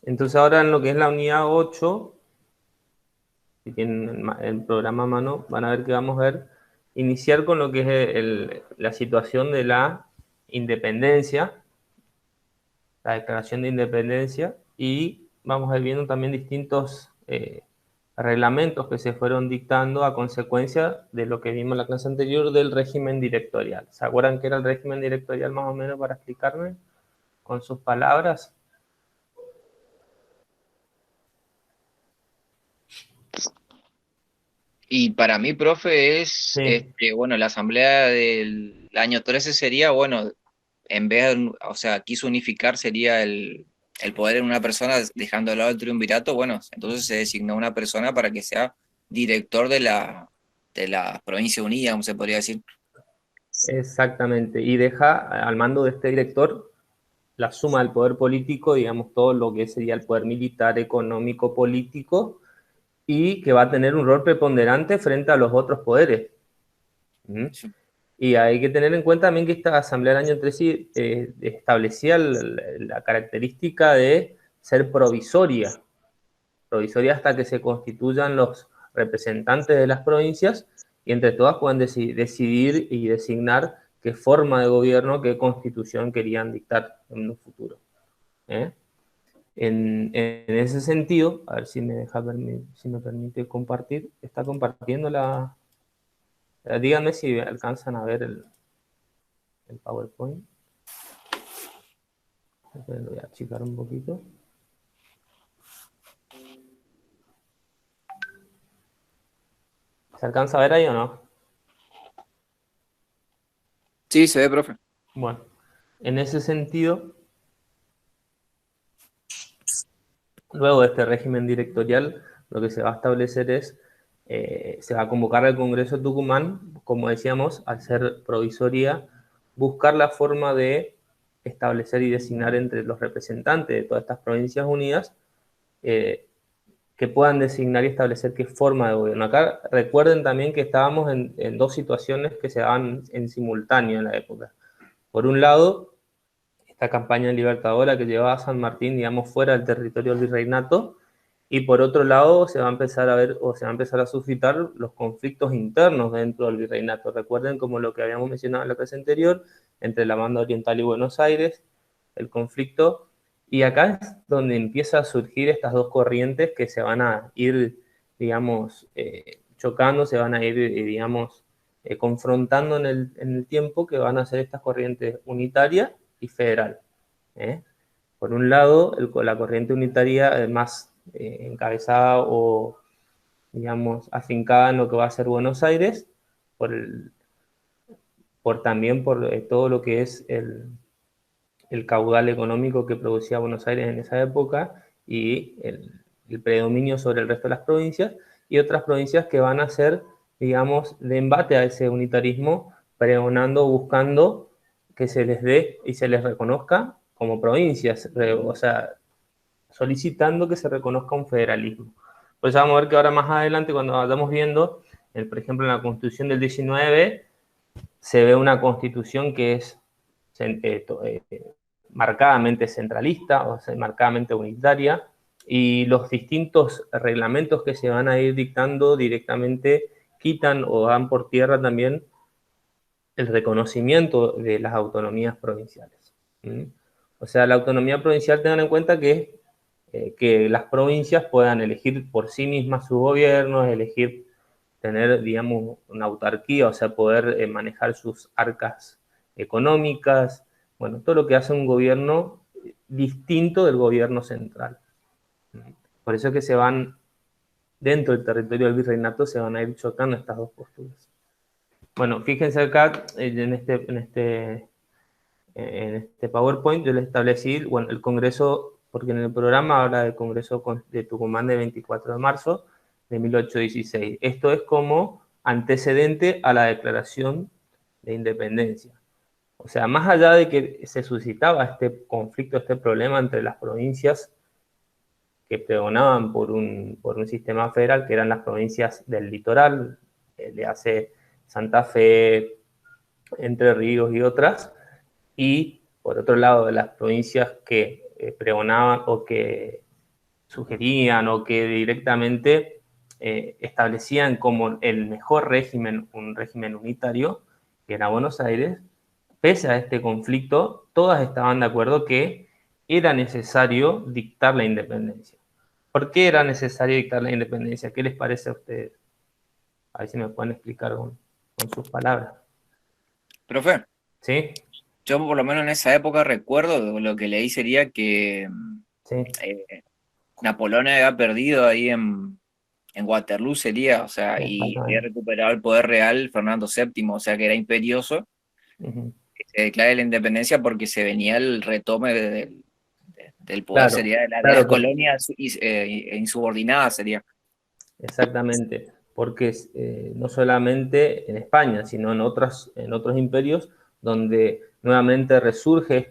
Entonces ahora en lo que es la unidad 8, si tienen el programa a mano, van a ver que vamos a ver iniciar con lo que es la situación de la independencia, la declaración de independencia, y vamos a ir viendo también distintos reglamentos que se fueron dictando a consecuencia de lo que vimos en la clase anterior del régimen directorial. ¿Se acuerdan qué era el régimen directorial más o menos para explicarme con sus palabras? Y para mí, profe, es, Sí, bueno, la asamblea del año 13 sería, bueno, en vez de, o sea, quiso unificar, sería el poder en una persona, dejando de lado el triunvirato, bueno, entonces se designó una persona para que sea director de la provincia unida, como se podría decir. exactamente. Y deja al mando de este director la suma del poder político, digamos, todo lo que sería el poder militar, económico, político, y que va a tener un rol preponderante frente a los otros poderes. ¿Mm? Y hay que tener en cuenta también que esta Asamblea del año 13 establecía la característica de ser provisoria, provisoria hasta que se constituyan los representantes de las provincias y entre todas puedan decidir y designar qué forma de gobierno, qué constitución querían dictar en un futuro. ¿Eh? En ese sentido, a ver si me deja si me permite compartir, está compartiendo díganme si alcanzan a ver el PowerPoint. Lo voy a achicar un poquito. ¿Se alcanza a ver ahí o no? Sí, se ve, profe. Bueno, en ese sentido, luego de este régimen directorial, lo que se va a establecer es, se va a convocar al Congreso de Tucumán, como decíamos, al ser provisoria, buscar la forma de establecer y designar entre los representantes de todas estas provincias unidas eh, que puedan designar y establecer qué forma de gobierno. Acá recuerden también que estábamos en dos situaciones que se daban en simultáneo en la época. Por un lado, esta campaña libertadora que llevaba a San Martín, digamos, fuera del territorio del virreinato, y por otro lado se va a empezar a ver o se va a empezar a suscitar los conflictos internos dentro del virreinato. Recuerden como lo que habíamos mencionado en la clase anterior, entre la banda oriental y Buenos Aires, el conflicto, y acá es donde empieza a surgir estas dos corrientes que se van a ir, digamos, chocando, se van a ir, digamos, confrontando en el tiempo, que van a ser estas corrientes unitaria y federal. ¿Eh? Por un lado, la corriente unitaria más encabezada o, digamos, afincada en lo que va a ser Buenos Aires, también por todo lo que es el caudal económico que producía Buenos Aires en esa época y el predominio sobre el resto de las provincias, y otras provincias que van a ser, digamos, de embate a ese unitarismo, pregonando, buscando que se les dé y se les reconozca como provincias, o sea, solicitando que se reconozca un federalismo. Pues vamos a ver que ahora más adelante, cuando vayamos viendo, por ejemplo, en la Constitución del 19, se ve una constitución que es marcadamente centralista, o sea, marcadamente unitaria, y los distintos reglamentos que se van a ir dictando directamente quitan o dan por tierra también el reconocimiento de las autonomías provinciales. ¿Mm? O sea, la autonomía provincial, tengan en cuenta que las provincias puedan elegir por sí mismas sus gobiernos, elegir tener, digamos, una autarquía, o sea, poder manejar sus arcas económicas, bueno, todo lo que hace un gobierno distinto del gobierno central. Por eso es que se van, dentro del territorio del virreinato, se van a ir chocando estas dos posturas. Bueno, fíjense acá en este PowerPoint yo les establecí, bueno, el Congreso, porque en el programa habla del Congreso de Tucumán de 24 de marzo de 1816. Esto es como antecedente a la Declaración de Independencia. O sea, más allá de que se suscitaba este conflicto, este problema entre las provincias que pregonaban por un sistema federal, que eran las provincias del litoral, le hace Santa Fe, Entre Ríos y otras, y por otro lado de las provincias que pregonaban o que sugerían o que directamente establecían como el mejor régimen, un régimen unitario, que era Buenos Aires. Pese a este conflicto, todas estaban de acuerdo que era necesario dictar la independencia. ¿Por qué era necesario dictar la independencia? ¿Qué les parece a ustedes? A ver si me pueden explicar con sus palabras. Profe, ¿Sí? yo por lo menos en esa época recuerdo, lo que leí sería que Sí, eh, Napoleón había perdido ahí en Waterloo sería, o sea, y había exactamente. recuperado el poder real Fernando VII, o sea, que era imperioso Ujú. que se declare la independencia porque se venía el retome del poder, Claro, sería de las claro, colonias insubordinadas, sería. exactamente, porque no solamente en España, sino en otros imperios, donde nuevamente resurge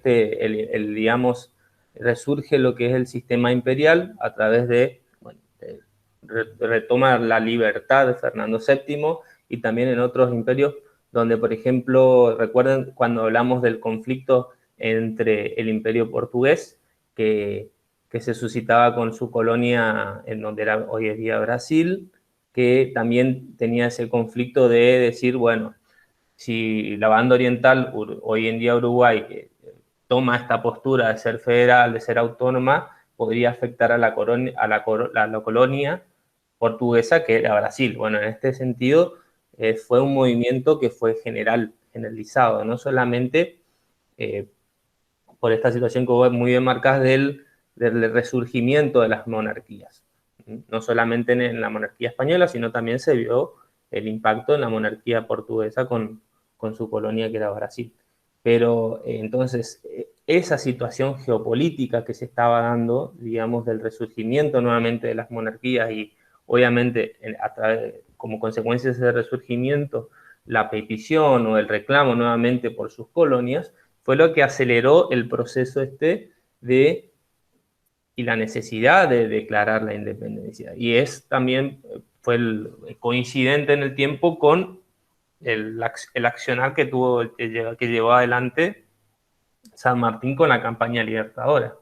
digamos, resurge lo que es el sistema imperial a través de, bueno, retomar la libertad de Fernando VII y también en otros imperios donde, por ejemplo, recuerden cuando hablamos del conflicto entre el imperio portugués, que que se suscitaba con su colonia en donde era hoy en día Brasil, que también tenía ese conflicto de decir, bueno, si la banda oriental, hoy en día Uruguay, toma esta postura de ser federal, de ser autónoma, podría afectar a la colonia portuguesa que era Brasil. Bueno, en este sentido fue un movimiento que fue generalizado, no solamente eh, por esta situación que vos muy bien marcás del resurgimiento de las monarquías. No solamente en la monarquía española, sino también se vio el impacto en la monarquía portuguesa con su colonia que era Brasil. Pero entonces, esa situación geopolítica que se estaba dando, digamos, del resurgimiento nuevamente de las monarquías y obviamente como consecuencia de ese resurgimiento, la petición o el reclamo nuevamente por sus colonias, fue lo que aceleró el proceso y la necesidad de declarar la independencia. Y es también, coincidente en el tiempo con el accionar que llevó adelante San Martín con la campaña libertadora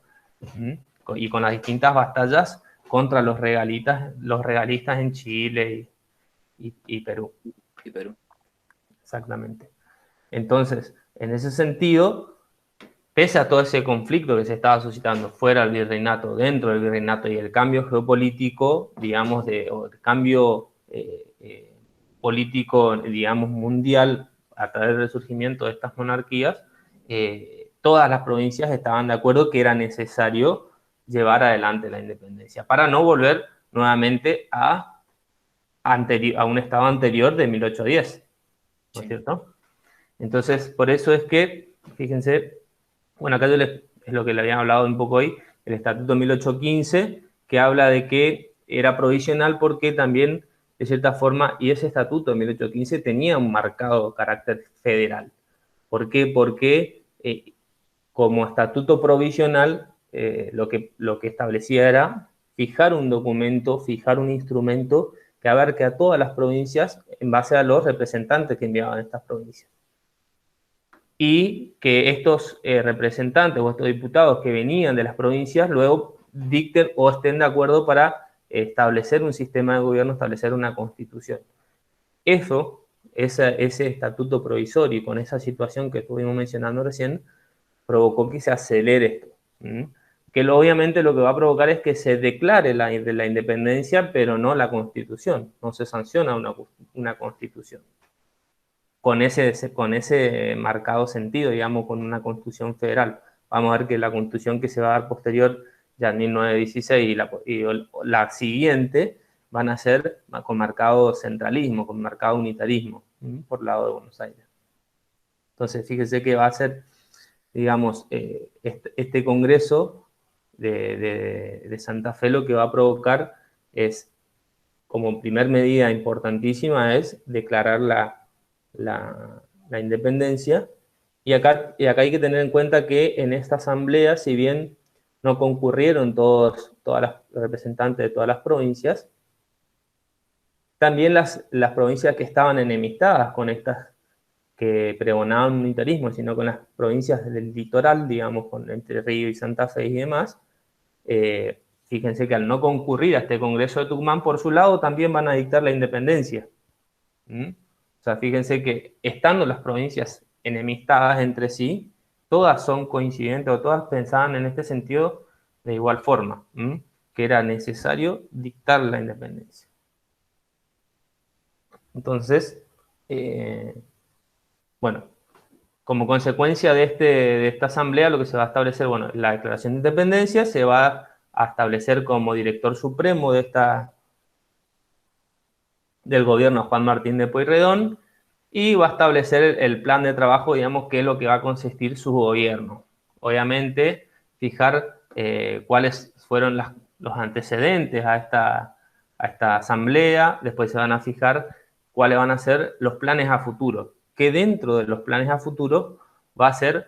y con las distintas batallas contra los regalistas en Chile y Perú. Y Perú. Exactamente. Entonces, en ese sentido, pese a todo ese conflicto que se estaba suscitando fuera del virreinato, dentro del virreinato y el cambio geopolítico, digamos, o el cambio político, digamos, mundial a través del resurgimiento de estas monarquías, todas las provincias estaban de acuerdo que era necesario llevar adelante la independencia para no volver nuevamente a un estado anterior de 1810, ¿no es Sí. cierto? Entonces, por eso es que, fíjense, bueno, acá es lo que le habían hablado un poco hoy, el Estatuto 1815, que habla de que era provisional porque también, de cierta forma, y ese Estatuto de 1815 tenía un marcado carácter federal. ¿Por qué? Porque como estatuto provisional, lo que establecía era fijar un documento, fijar un instrumento que abarque a todas las provincias en base a los representantes que enviaban estas provincias y que estos representantes o estos diputados que venían de las provincias luego dicten o estén de acuerdo para establecer un sistema de gobierno, establecer una constitución. Eso, ese estatuto provisorio y con esa situación que estuvimos mencionando recién, provocó que se acelere esto. Que obviamente lo que va a provocar es que se declare la independencia, pero no la constitución, no se sanciona una constitución con ese marcado sentido, digamos, con una constitución federal. Vamos a ver que la constitución que se va a dar posterior, ya en 1916, y la siguiente, van a ser con marcado centralismo, con marcado unitarismo, por lado de Buenos Aires. Entonces, fíjese que va a ser, digamos, este Congreso de Santa Fe lo que va a provocar es, como primer medida importantísima, es declarar la independencia. Y acá hay que tener en cuenta que en esta asamblea, si bien no concurrieron todas las representantes de todas las provincias, también las provincias que estaban enemistadas con estas que pregonaban un unitarismo, sino con las provincias del litoral, digamos, con Entre Río y Santa Fe y demás, fíjense que al no concurrir a este Congreso de Tucumán, por su lado también van a dictar la independencia. O sea, fíjense que estando las provincias enemistadas entre sí, todas son coincidentes o todas pensaban en este sentido de igual forma, que era necesario dictar la independencia. Entonces, bueno, como consecuencia de esta asamblea, lo que se va a establecer, bueno, la declaración de independencia se va a establecer como director supremo del gobierno Juan Martín de Pueyrredón, y va a establecer el plan de trabajo, digamos, que es lo que va a consistir su gobierno. Obviamente, fijar cuáles fueron los antecedentes a esta asamblea, después se van a fijar cuáles van a ser los planes a futuro, que dentro de los planes a futuro va a ser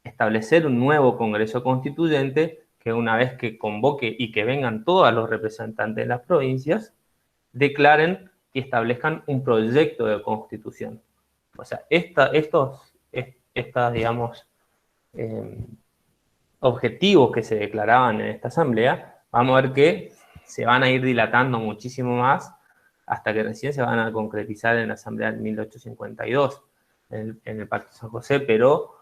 establecer un nuevo Congreso Constituyente que una vez que convoque y que vengan todos los representantes de las provincias, declaren y establezcan un proyecto de constitución. O sea, digamos, objetivos que se declaraban en esta asamblea, vamos a ver que se van a ir dilatando muchísimo más hasta que recién se van a concretizar en la asamblea de 1852, en el Pacto de San José, pero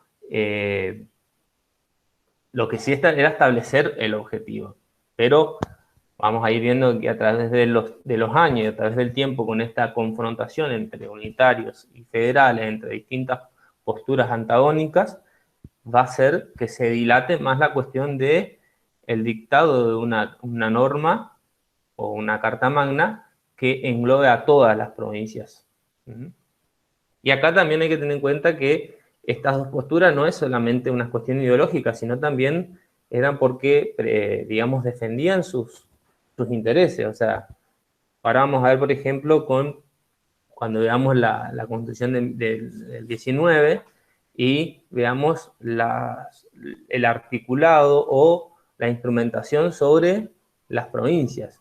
lo que sí era establecer el objetivo. Pero vamos a ir viendo que a través de los años y a través del tiempo, con esta confrontación entre unitarios y federales, entre distintas posturas antagónicas, va a hacer que se dilate más la cuestión de el dictado de una norma o una carta magna que englobe a todas las provincias. Y acá también hay que tener en cuenta que estas dos posturas no es solamente una cuestión ideológica, sino también eran porque, digamos, defendían sus intereses. O sea, ahora vamos a ver, por ejemplo, cuando veamos la Constitución del 19 y veamos el articulado o la instrumentación sobre las provincias.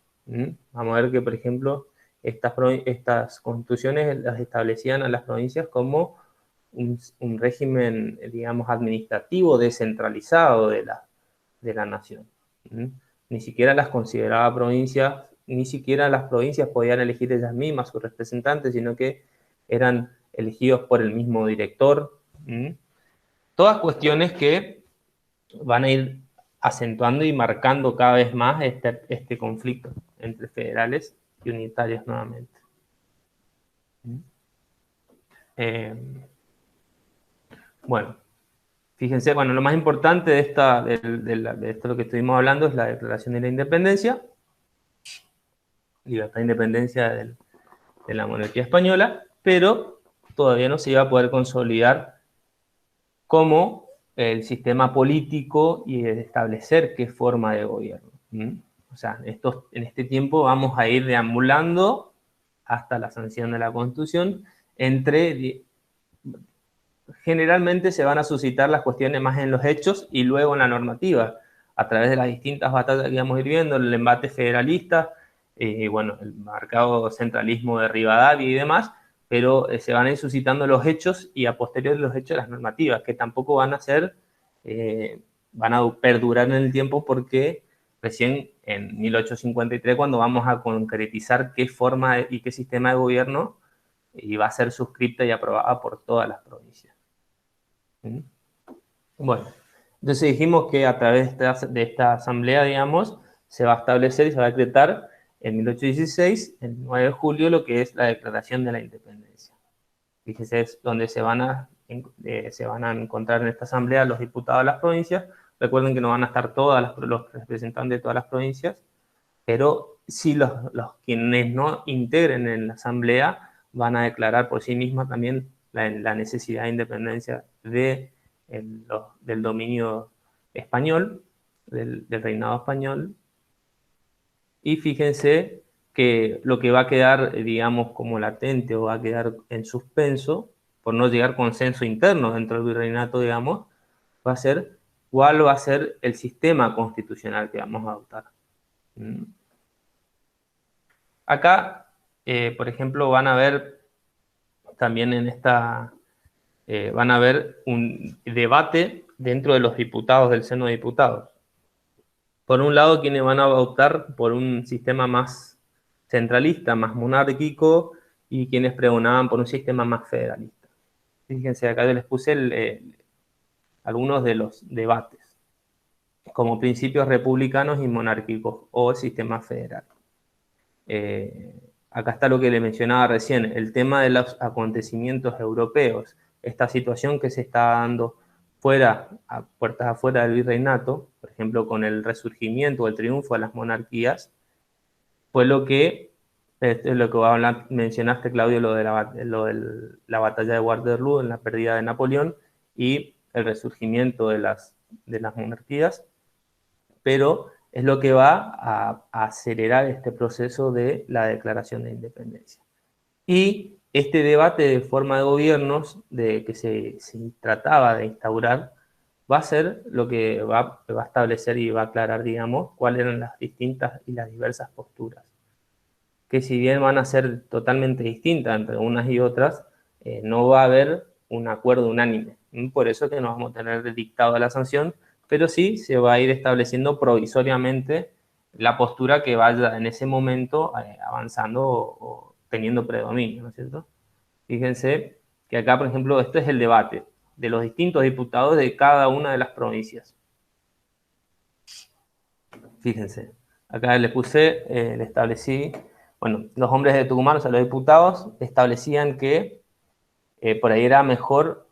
Vamos a ver que, por ejemplo, estas constituciones las establecían a las provincias como un régimen, digamos, administrativo descentralizado de la nación. Ni siquiera las consideraba provincias, ni siquiera las provincias podían elegir ellas mismas sus representantes, sino que eran elegidos por el mismo director. Todas cuestiones que van a ir acentuando y marcando cada vez más este conflicto entre federales y unitarios nuevamente. Bueno, fíjense, bueno, lo más importante de esto lo que estuvimos hablando es la Declaración de la Independencia, libertad e independencia de la monarquía española, pero todavía no se iba a poder consolidar como el sistema político y establecer qué forma de gobierno. O sea, en este tiempo vamos a ir deambulando hasta la sanción de la Constitución. Generalmente se van a suscitar las cuestiones más en los hechos y luego en la normativa, a través de las distintas batallas que vamos a ir viendo, el embate federalista, bueno, el marcado centralismo de Rivadavia y demás, pero se van a ir suscitando los hechos y a posteriori de los hechos las normativas, que tampoco van a perdurar en el tiempo, porque recién en 1853, cuando vamos a concretizar qué forma y qué sistema de gobierno y va a ser suscripta y aprobada por todas las provincias. Bueno, entonces dijimos que a través de esta asamblea, digamos, se va a establecer y se va a decretar en 1816, el 9 de julio, lo que es la Declaración de la Independencia. Fíjense, es donde se van a encontrar en esta asamblea los diputados de las provincias. Recuerden que no van a estar los representantes de todas las provincias, pero sí los quienes no integren en la asamblea van a declarar por sí mismos también la necesidad de independencia del dominio español, del reinado español. Y fíjense que lo que va a quedar, digamos, como latente o va a quedar en suspenso, por no llegar a consenso interno dentro del virreinato, digamos, va a ser cuál va a ser el sistema constitucional que vamos a adoptar. Acá, por ejemplo, van a ver también van a ver un debate dentro de los diputados, del seno de diputados. por un lado, quienes van a optar por un sistema más centralista, más monárquico, y quienes pregonaban por un sistema más federalista. Fíjense, acá yo les puse algunos de los debates, como principios republicanos y monárquicos, o sistema federal. Acá está lo que le mencionaba recién, el tema de los acontecimientos europeos, esta situación que se está dando fuera, a puertas afuera del virreinato, por ejemplo, con el resurgimiento o el triunfo de las monarquías, fue lo que mencionaste, Claudio, lo de la batalla de Waterloo, en la pérdida de Napoleón, y el resurgimiento de las monarquías, pero es lo que va a acelerar este proceso de la declaración de independencia. Y este debate de forma de gobiernos que se trataba de instaurar va a ser lo que va a establecer y va a aclarar, digamos, cuáles eran las distintas y las diversas posturas, que si bien van a ser totalmente distintas entre unas y otras, no va a haber un acuerdo unánime. Por eso que no vamos a tener dictado la sanción, pero sí se va a ir estableciendo provisoriamente la postura que vaya en ese momento avanzando o teniendo predominio, ¿no es cierto? Fíjense que acá, por ejemplo, este es el debate de los distintos diputados de cada una de las provincias. Fíjense, acá le establecí, bueno, los hombres de Tucumán, o sea, los diputados, establecían que por ahí era mejor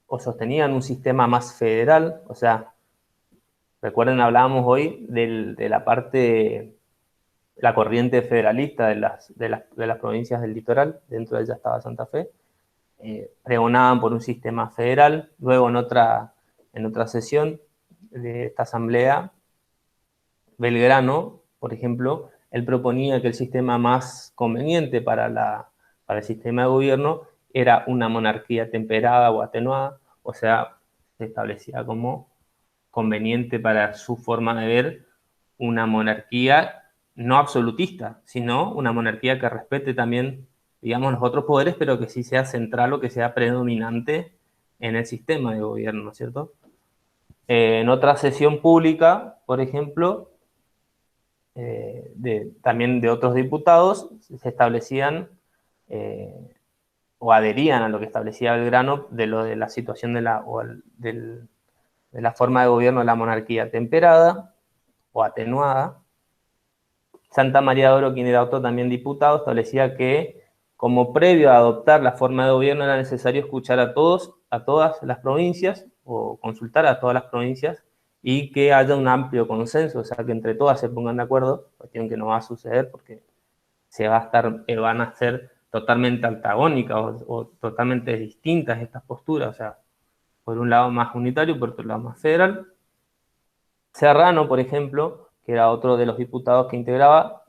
o sostenían un sistema más federal, o sea, recuerden, hablábamos hoy de la parte, la corriente federalista de las provincias del litoral, dentro de ella estaba Santa Fe, pregonaban por un sistema federal. Luego en otra sesión de esta asamblea, Belgrano, por ejemplo, él proponía que el sistema más conveniente para el sistema de gobierno era una monarquía temperada o atenuada, o sea, se establecía como conveniente para su forma de ver una monarquía no absolutista, sino una monarquía que respete también, digamos, los otros poderes, pero que sí sea central o que sea predominante en el sistema de gobierno, ¿no es cierto? En otra sesión pública, por ejemplo, también de otros diputados, se establecían o adherían a lo que establecía Belgrano de la situación de la forma de gobierno de la monarquía temperada o atenuada. Santa María de Oro, quien era otro también diputado, establecía que como previo a adoptar la forma de gobierno era necesario escuchar a todas las provincias o consultar a todas las provincias y que haya un amplio consenso, o sea, que entre todas se pongan de acuerdo, cuestión que no va a suceder porque van a ser totalmente antagónicas o totalmente distintas estas posturas, o sea, por un lado más unitario, por otro lado más federal. Serrano, por ejemplo, que era otro de los diputados que integraba,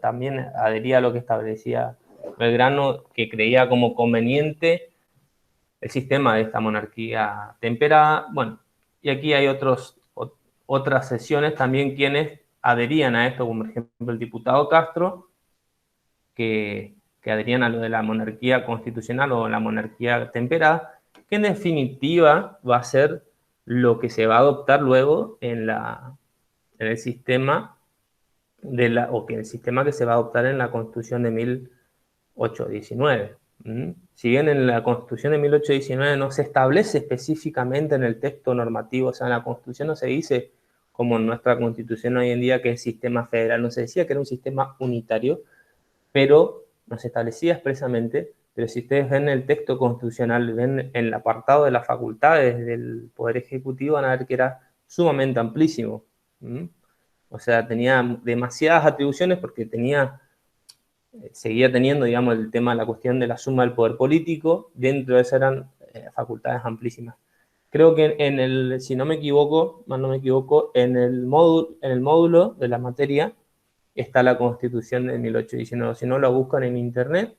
también adhería a lo que establecía Belgrano, que creía como conveniente el sistema de esta monarquía temperada. Bueno, y aquí hay otras sesiones también quienes adherían a esto, como por ejemplo el diputado Castro, que adherían a lo de la monarquía constitucional o la monarquía temperada, que en definitiva va a ser lo que se va a adoptar luego en el sistema el sistema que se va a adoptar en la Constitución de 1819. Si bien en la Constitución de 1819 no se establece específicamente en el texto normativo, o sea, en la Constitución no se dice, como en nuestra Constitución hoy en día, que es sistema federal, no se decía que era un sistema unitario, pero no se establecía expresamente. Pero si ustedes ven el texto constitucional, ven en el apartado de las facultades del Poder Ejecutivo, van a ver que era sumamente amplísimo. O sea, tenía demasiadas atribuciones porque seguía teniendo, digamos, el tema, la cuestión de la suma del poder político, dentro de eso eran facultades amplísimas. Creo que si no me equivoco, en el módulo de la materia está la Constitución de 1819. Si no, lo buscan en internet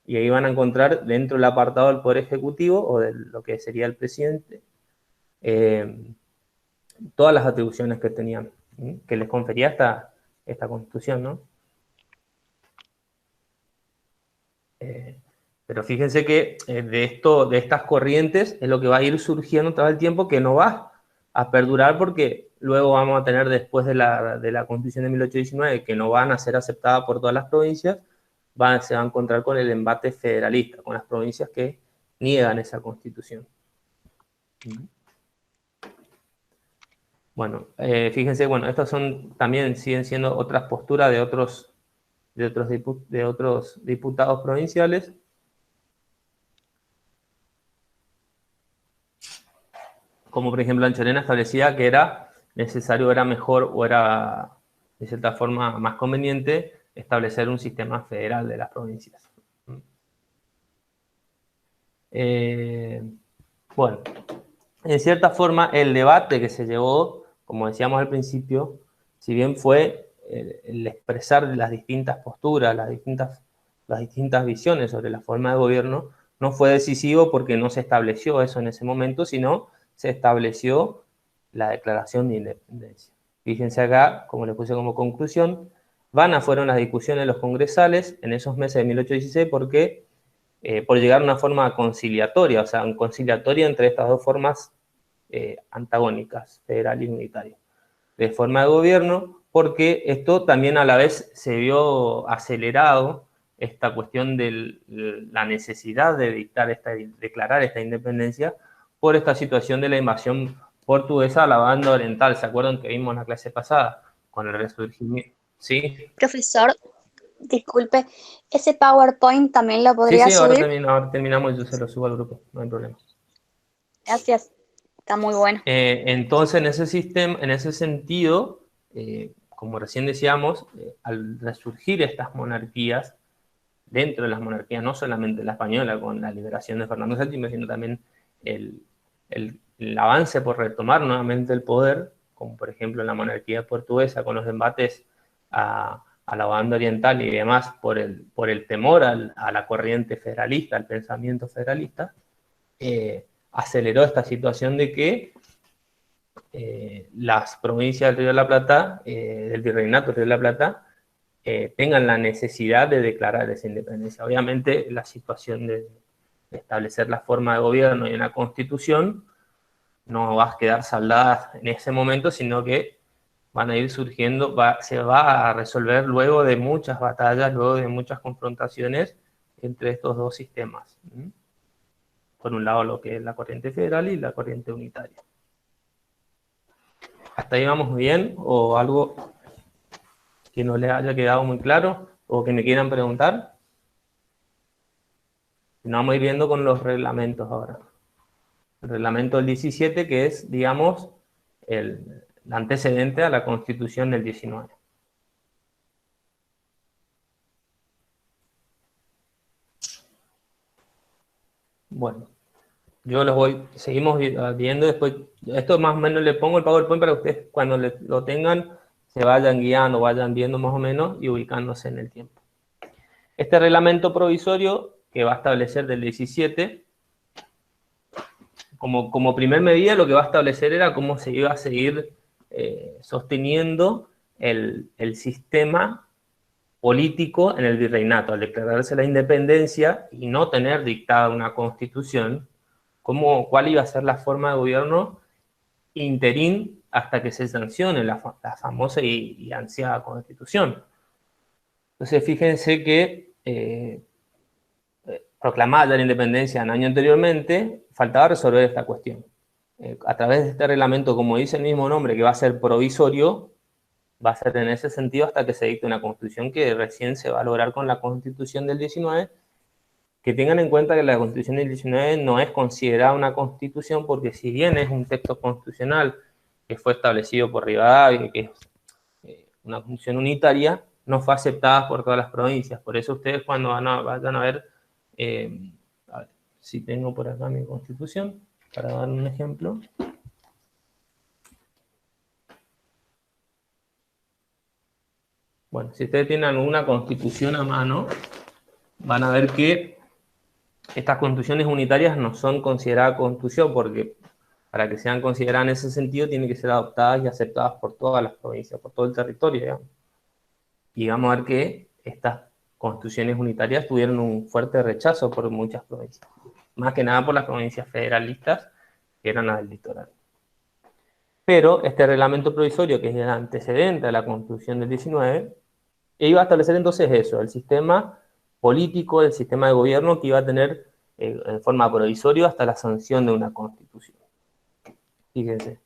y ahí van a encontrar dentro del apartado del Poder Ejecutivo o de lo que sería el presidente, todas las atribuciones que tenían, que les confería esta Constitución, ¿no? Pero fíjense que de estas corrientes es lo que va a ir surgiendo a través del tiempo, que no va a perdurar porque luego vamos a tener después de la Constitución de 1819, que no van a ser aceptadas por todas las provincias, se va a encontrar con el embate federalista, con las provincias que niegan esa Constitución. Bueno, fíjense, bueno, estas también siguen siendo otras posturas de otros diputados provinciales. Como por ejemplo Anchorena establecía que era necesario, era mejor o era de cierta forma más conveniente establecer un sistema federal de las provincias. Bueno, en cierta forma el debate que se llevó, como decíamos al principio, si bien fue el expresar las distintas posturas, las distintas visiones sobre la forma de gobierno, no fue decisivo porque no se estableció eso en ese momento, sino se estableció la declaración de independencia. Fíjense acá, como les puse como conclusión, vanas fueron las discusiones de los congresales en esos meses de 1816 porque por llegar a una forma conciliatoria, o sea, conciliatoria entre estas dos formas antagónicas, federal y unitario, de forma de gobierno, porque esto también a la vez se vio acelerado esta cuestión de la necesidad de declarar esta independencia por esta situación de la invasión portuguesa a la banda oriental. ¿Se acuerdan que vimos en la clase pasada? Con el resurgimiento. ¿Sí? Profesor, disculpe, ¿ese PowerPoint también lo podría subir? Ahora terminamos y yo se lo subo al grupo, no hay problema. Gracias, está muy bueno. Entonces, en ese sentido, como recién decíamos, al resurgir estas monarquías, dentro de las monarquías, no solamente la española con la liberación de Fernando VII, sino también el avance por retomar nuevamente el poder, como por ejemplo la monarquía portuguesa con los embates a la banda oriental y demás por el temor a la corriente federalista, al pensamiento federalista, aceleró esta situación de que las provincias del Río de la Plata, del Virreinato del Río de la Plata, tengan la necesidad de declarar esa independencia. Obviamente la situación de establecer la forma de gobierno y una constitución no va a quedar saldada en ese momento, sino que van a ir surgiendo, se va a resolver luego de muchas batallas, luego de muchas confrontaciones entre estos dos sistemas. Por un lado lo que es la corriente federal y la corriente unitaria. ¿Hasta ahí vamos bien? ¿O algo que no les haya quedado muy claro? ¿O que me quieran preguntar? Nos vamos a ir viendo con los reglamentos ahora. El reglamento del 17, que es, digamos, el antecedente a la Constitución del 19. Bueno, seguimos viendo después. Esto más o menos le pongo el PowerPoint para que ustedes cuando lo tengan se vayan guiando, vayan viendo más o menos y ubicándose en el tiempo. Este reglamento provisorio que va a establecer del 17, como primer medida lo que va a establecer era cómo se iba a seguir sosteniendo el sistema político en el virreinato. Al declararse la independencia y no tener dictada una constitución, cuál iba a ser la forma de gobierno interín hasta que se sancione la famosa y ansiada Constitución. Entonces, fíjense que proclamada la independencia un año anteriormente, faltaba resolver esta cuestión. A través de este reglamento, como dice el mismo nombre, que va a ser provisorio, va a ser en ese sentido hasta que se dicte una Constitución que recién se va a lograr con la Constitución del 19, que tengan en cuenta que la Constitución del 19 no es considerada una Constitución porque si bien es un texto constitucional que fue establecido por Rivadavia, que es una Constitución unitaria, no fue aceptada por todas las provincias. Por eso ustedes cuando vayan a ver si tengo por acá mi Constitución, para dar un ejemplo. Bueno, si ustedes tienen alguna Constitución a mano, van a ver que estas constituciones unitarias no son consideradas constitución porque para que sean consideradas en ese sentido tienen que ser adoptadas y aceptadas por todas las provincias, por todo el territorio, digamos. Y vamos a ver que estas constituciones unitarias tuvieron un fuerte rechazo por muchas provincias, más que nada por las provincias federalistas, que eran las del litoral. Pero este reglamento provisorio, que es el antecedente a la Constitución del 19, iba a establecer entonces eso, el sistema político, el sistema de gobierno que iba a tener en forma provisoria hasta la sanción de una Constitución. Fíjense.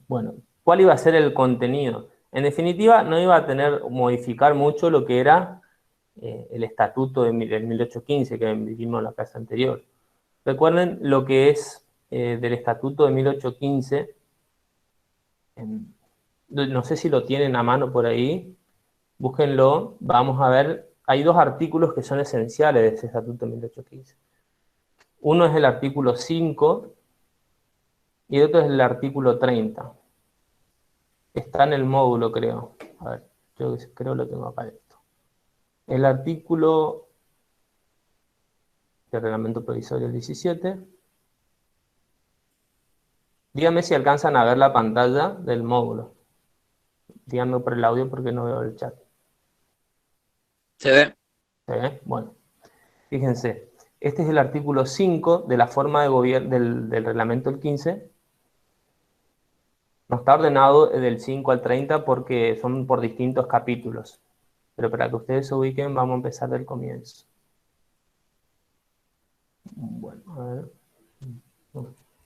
Bueno, ¿cuál iba a ser el contenido? En definitiva, no iba a modificar mucho lo que era el estatuto del 1815 que vimos en la clase anterior. Recuerden lo que es del estatuto de 1815. No sé si lo tienen a mano por ahí. Búsquenlo. Vamos a ver. Hay dos artículos que son esenciales de ese estatuto de 1815. Uno es el artículo 5 y otro es el artículo 30. Está en el módulo, creo. A ver, yo creo que lo tengo acá esto. El artículo del reglamento provisorio 17. Díganme si alcanzan a ver la pantalla del módulo. Díganme por el audio porque no veo el chat. Se ve. ¿Se ve? Bueno, fíjense. Este es el artículo 5 de la forma de gobierno del reglamento del 15. No está ordenado del 5 al 30 porque son por distintos capítulos. Pero para que ustedes se ubiquen, vamos a empezar del comienzo. Bueno, a ver.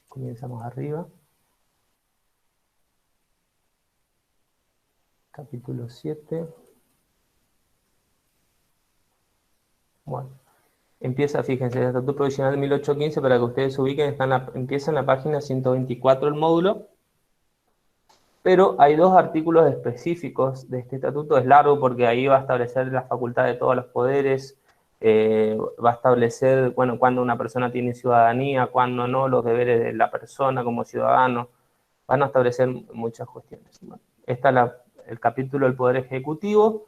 Comenzamos arriba. Capítulo 7. Bueno. Empieza, fíjense, el Estatuto Provisional de 1815, para que ustedes se ubiquen, empieza en la página 124 el módulo. Pero hay dos artículos específicos de este estatuto. Es largo porque ahí va a establecer la facultad de todos los poderes, va a establecer, bueno, cuándo una persona tiene ciudadanía, cuándo no, los deberes de la persona como ciudadano. Van a establecer muchas cuestiones. Bueno, está el capítulo del Poder Ejecutivo.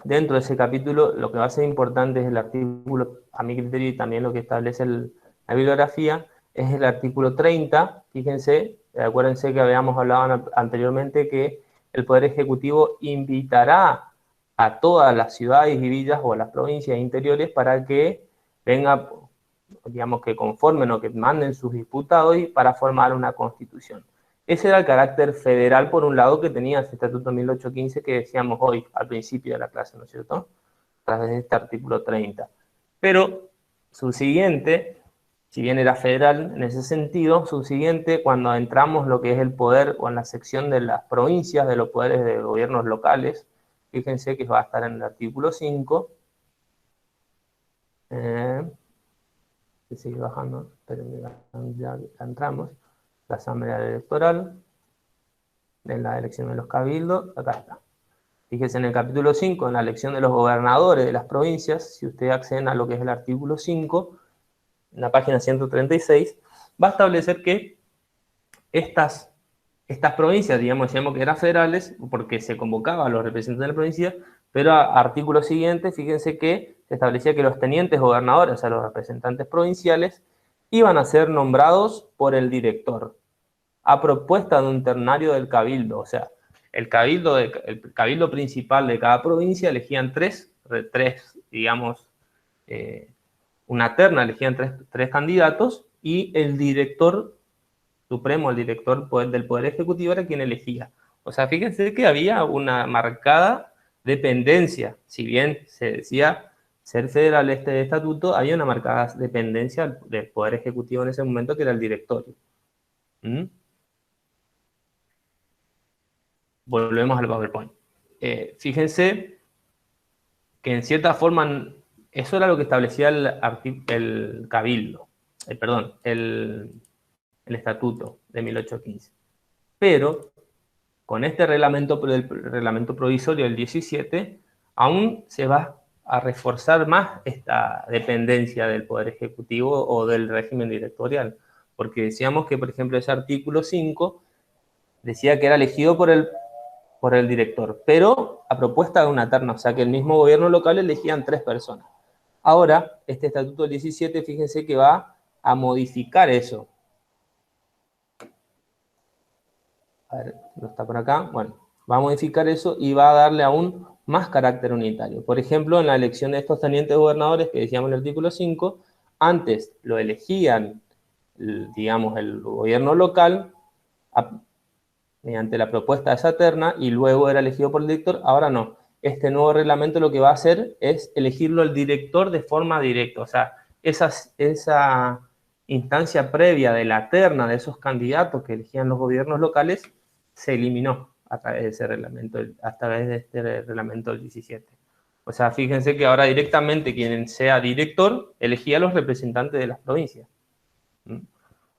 Dentro de ese capítulo, lo que va a ser importante es el artículo, a mi criterio, y también lo que establece la bibliografía, es el artículo 30. Fíjense, acuérdense que habíamos hablado anteriormente que el Poder Ejecutivo invitará a todas las ciudades y villas o a las provincias interiores para que venga, digamos, que conformen o que manden sus diputados y para formar una constitución. Ese era el carácter federal, por un lado, que tenía ese Estatuto 1815 que decíamos hoy, al principio de la clase, ¿no es cierto? A través de este artículo 30. Pero subsiguiente, si bien era federal en ese sentido, subsiguiente, cuando entramos lo que es el poder o en la sección de las provincias, de los poderes de gobiernos locales, fíjense que va a estar en el artículo 5. Sigue bajando, pero ya entramos. La asamblea electoral, en la elección de los cabildos, acá está. Fíjense en el capítulo 5, en la elección de los gobernadores de las provincias, si ustedes acceden a lo que es el artículo 5, en la página 136, va a establecer que estas provincias, decíamos que eran federales, porque se convocaba a los representantes de la provincia, pero a artículo siguiente, fíjense que se establecía que los tenientes gobernadores, o sea, los representantes provinciales, iban a ser nombrados por el director, a propuesta de un ternario del cabildo. O sea, el cabildo principal de cada provincia elegían tres digamos, una terna, elegían tres candidatos, y el director supremo, el director del Poder Ejecutivo, era quien elegía. O sea, fíjense que había una marcada dependencia. Si bien se decía ser federal este estatuto, había una marcada dependencia del Poder Ejecutivo en ese momento, que era el directorio. Volvemos al PowerPoint. Fíjense que en cierta forma eso era lo que establecía el cabildo, el estatuto de 1815. Pero con este reglamento provisorio del 17, aún se va a reforzar más esta dependencia del Poder Ejecutivo o del régimen directorial. Porque decíamos que, por ejemplo, ese artículo 5 decía que era elegido por el director, pero a propuesta de una terna, o sea que el mismo gobierno local elegían 3 personas. Ahora, este estatuto del 17, fíjense que va a modificar eso. A ver, no está por acá. Bueno, va a modificar eso y va a darle aún más carácter unitario. Por ejemplo, en la elección de estos tenientes gobernadores que decíamos en el artículo 5, antes lo elegían digamos, el gobierno local mediante la propuesta de esa terna y luego era elegido por el director. Ahora no. Este nuevo reglamento lo que va a hacer es elegirlo el director de forma directa. O sea, esa instancia previa de la terna de esos candidatos que elegían los gobiernos locales se eliminó a través de ese reglamento, a través de este reglamento del 17. O sea, fíjense que ahora directamente quien sea director elegía a los representantes de las provincias.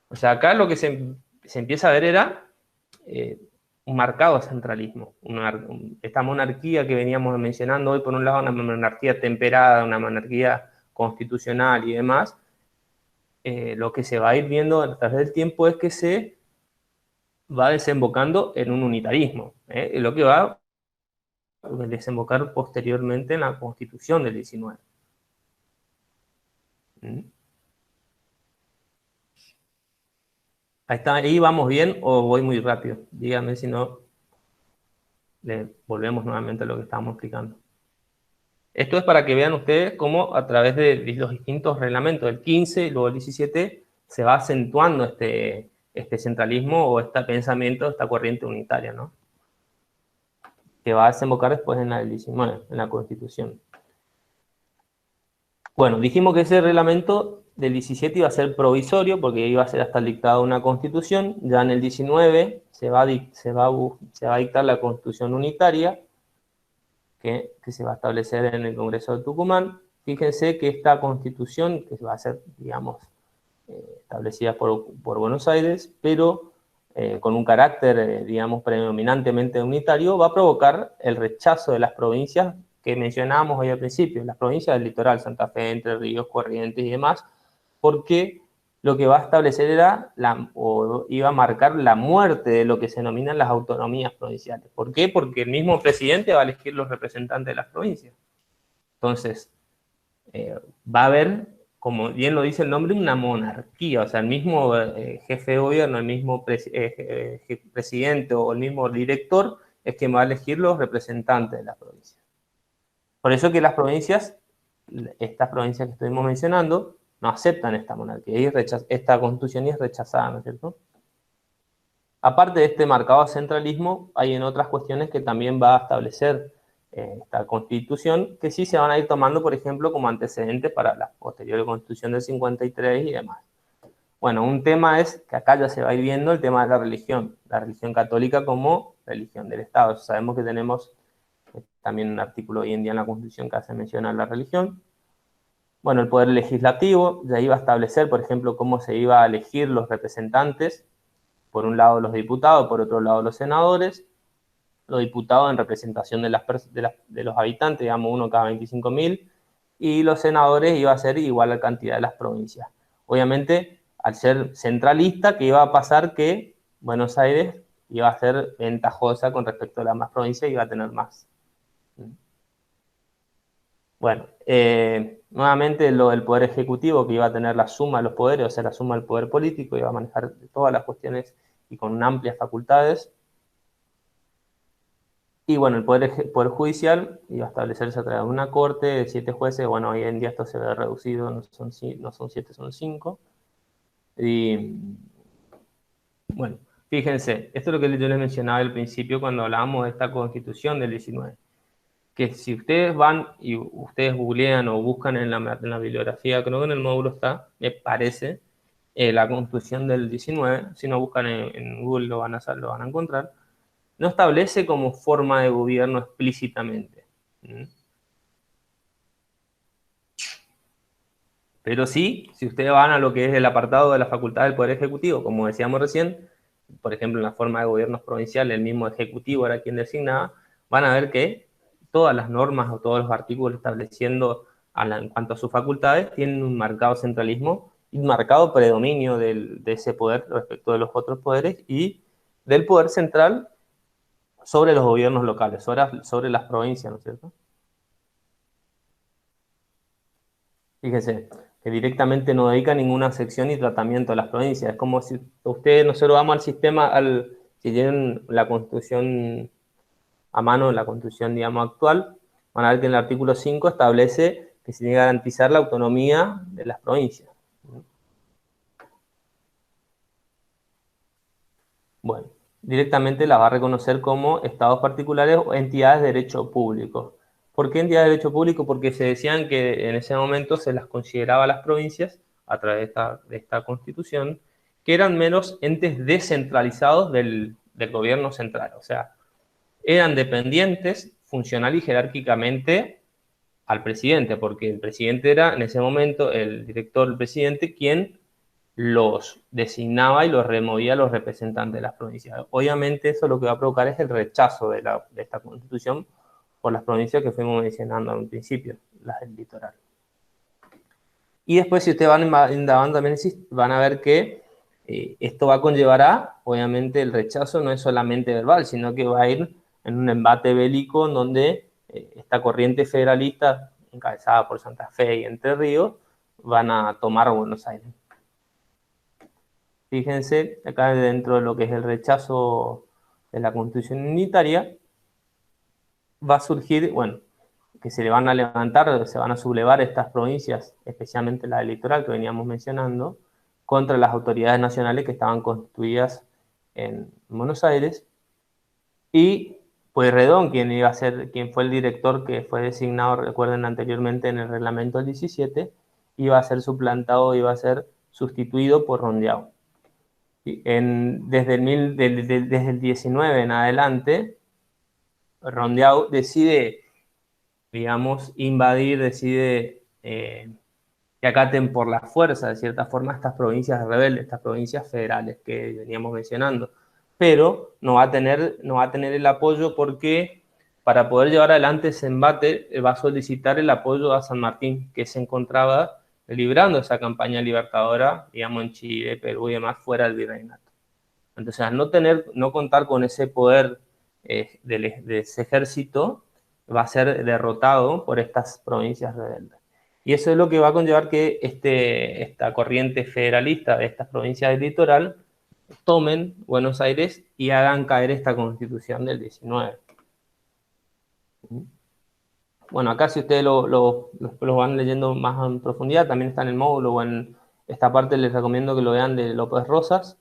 O sea, acá lo que se empieza a ver era un marcado centralismo. Esta monarquía que veníamos mencionando hoy, por un lado, una monarquía temperada, una monarquía constitucional y demás, lo que se va a ir viendo a través del tiempo es que se va desembocando en un unitarismo, lo que va a desembocar posteriormente en la Constitución del 19. Ahí está, ahí vamos bien o voy muy rápido. Díganme si no, le volvemos nuevamente a lo que estábamos explicando. Esto es para que vean ustedes cómo a través de los distintos reglamentos del 15 y luego el 17 se va acentuando este centralismo o este pensamiento, esta corriente unitaria, ¿no? Que va a desembocar después en la del 19, en la Constitución. Bueno, dijimos que ese reglamento del 17 iba a ser provisorio porque iba a ser hasta el dictado de una Constitución. Ya en el 19 se va a dictar la Constitución unitaria que se va a establecer en el Congreso de Tucumán. Fíjense que esta Constitución, que va a ser, digamos, establecida por Buenos Aires, pero con un carácter, digamos, predominantemente unitario, va a provocar el rechazo de las provincias que mencionábamos hoy al principio, las provincias del litoral, Santa Fe, Entre Ríos, Corrientes y demás, porque lo que va a establecer era, o iba a marcar la muerte de lo que se denominan las autonomías provinciales. ¿Por qué? Porque el mismo presidente va a elegir los representantes de las provincias. Entonces, va a haber, como bien lo dice el nombre, una monarquía, o sea, el mismo jefe de gobierno, el mismo presidente o el mismo director es quien va a elegir los representantes de las provincias. Por eso que las provincias, estas provincias que estuvimos mencionando, no aceptan esta monarquía, y esta constitución es rechazada, ¿no es cierto? Aparte de este marcado centralismo, hay en otras cuestiones que también va a establecer esta constitución, que sí se van a ir tomando, por ejemplo, como antecedentes para la posterior constitución del 53 y demás. Bueno, un tema es, que acá ya se va a ir viendo, el tema de la religión católica como religión del Estado. Sabemos que tenemos también un artículo hoy en día en la Constitución que hace mención a la religión. Bueno, el Poder Legislativo ya iba a establecer, por ejemplo, cómo se iba a elegir los representantes, por un lado los diputados, por otro lado los senadores, los diputados en representación de los habitantes, digamos, uno cada 25.000, y los senadores iba a ser igual a la cantidad de las provincias. Obviamente, al ser centralista, ¿qué iba a pasar? Que Buenos Aires iba a ser ventajosa con respecto a las demás provincias y iba a tener más. Bueno, nuevamente lo del Poder Ejecutivo, que iba a tener la suma de los poderes, o sea, la suma del poder político, iba a manejar todas las cuestiones y con amplias facultades. Y bueno, el poder Judicial iba a establecerse a través de una corte de 7 jueces. Bueno, hoy en día esto se ve reducido, no son 7, son 5. Y bueno, fíjense, esto es lo que yo les mencionaba al principio cuando hablábamos de esta Constitución del 19. Que si ustedes van y ustedes googlean o buscan en la bibliografía, creo que en el módulo está, me parece, la Constitución del 19, si no buscan en Google lo van a encontrar, no establece como forma de gobierno explícitamente. Pero sí, si ustedes van a lo que es el apartado de la facultad del Poder Ejecutivo, como decíamos recién, por ejemplo, en la forma de gobiernos provinciales, el mismo Ejecutivo era quien designaba, van a ver que todas las normas o todos los artículos estableciendo en cuanto a sus facultades tienen un marcado centralismo y un marcado predominio de ese poder respecto de los otros poderes y del poder central sobre los gobiernos locales, sobre las provincias, ¿no es cierto? Fíjense, que directamente no dedica ninguna sección ni tratamiento a las provincias. Es como si ustedes, nosotros vamos al sistema, si tienen la Constitución a mano, la Constitución, digamos, actual, van a ver que en el artículo 5 establece que se tiene que garantizar la autonomía de las provincias. Bueno, directamente las va a reconocer como estados particulares o entidades de derecho público. ¿Por qué entidades de derecho público? Porque se decían que en ese momento se las consideraba a las provincias, a través de esta constitución, que eran meros entes descentralizados del gobierno central. O sea, eran dependientes funcional y jerárquicamente al presidente, porque el presidente era en ese momento el director del presidente quien los designaba y los removía a los representantes de las provincias. Obviamente eso lo que va a provocar es el rechazo de esta constitución por las provincias que fuimos mencionando al principio, las del litoral. Y después, si ustedes van indagando también, van a ver que esto va a conllevar a, obviamente, el rechazo no es solamente verbal, sino que va a ir en un embate bélico en donde esta corriente federalista, encabezada por Santa Fe y Entre Ríos, van a tomar Buenos Aires. Fíjense, acá dentro de lo que es el rechazo de la Constitución unitaria, va a surgir, bueno, que se le van a levantar, se van a sublevar estas provincias, especialmente la del litoral que veníamos mencionando, contra las autoridades nacionales que estaban constituidas en Buenos Aires. Y Pueyrredón, quien fue el director que fue designado, recuerden anteriormente en el reglamento del 17, iba a ser suplantado, iba a ser sustituido por Rondeau. Desde el 19 en adelante, Rondeau decide, digamos, invadir, decide que acaten por la fuerza, de cierta forma, estas provincias rebeldes, estas provincias federales que veníamos mencionando. Pero no va a tener el apoyo porque para poder llevar adelante ese embate va a solicitar el apoyo a San Martín, que se encontraba librando esa campaña libertadora, digamos, en Chile, Perú y demás, fuera del virreinato. Entonces, al no contar con ese poder de ese ejército, va a ser derrotado por estas provincias rebeldes. Y eso es lo que va a conllevar que esta corriente federalista de estas provincias del litoral tomen Buenos Aires y hagan caer esta constitución del 19. Bueno, acá si ustedes lo van leyendo más en profundidad, también está en el módulo o en esta parte les recomiendo que lo vean de López Rosas.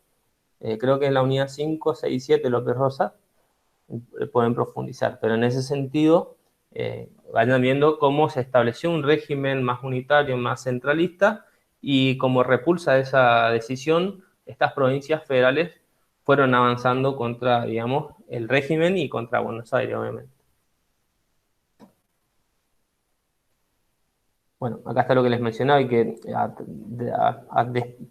Creo que en la unidad 5, 6 y 7 López Rosas pueden profundizar, pero en ese sentido vayan viendo cómo se estableció un régimen más unitario, más centralista, y como repulsa de esa decisión, estas provincias federales fueron avanzando contra, digamos, el régimen y contra Buenos Aires, obviamente. Bueno, acá está lo que les mencionaba, y que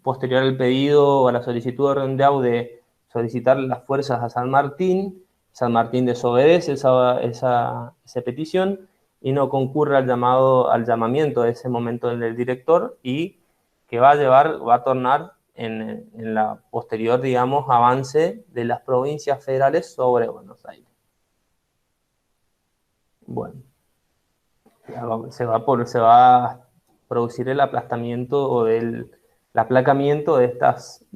posterior al pedido o a la solicitud de Rondeau de solicitar las fuerzas a San Martín desobedece esa petición y no concurre al llamamiento de ese momento del director, y que va a tornar en la posterior, digamos, avance de las provincias federales sobre Buenos Aires. Bueno, se va a producir el aplastamiento o el aplacamiento de estas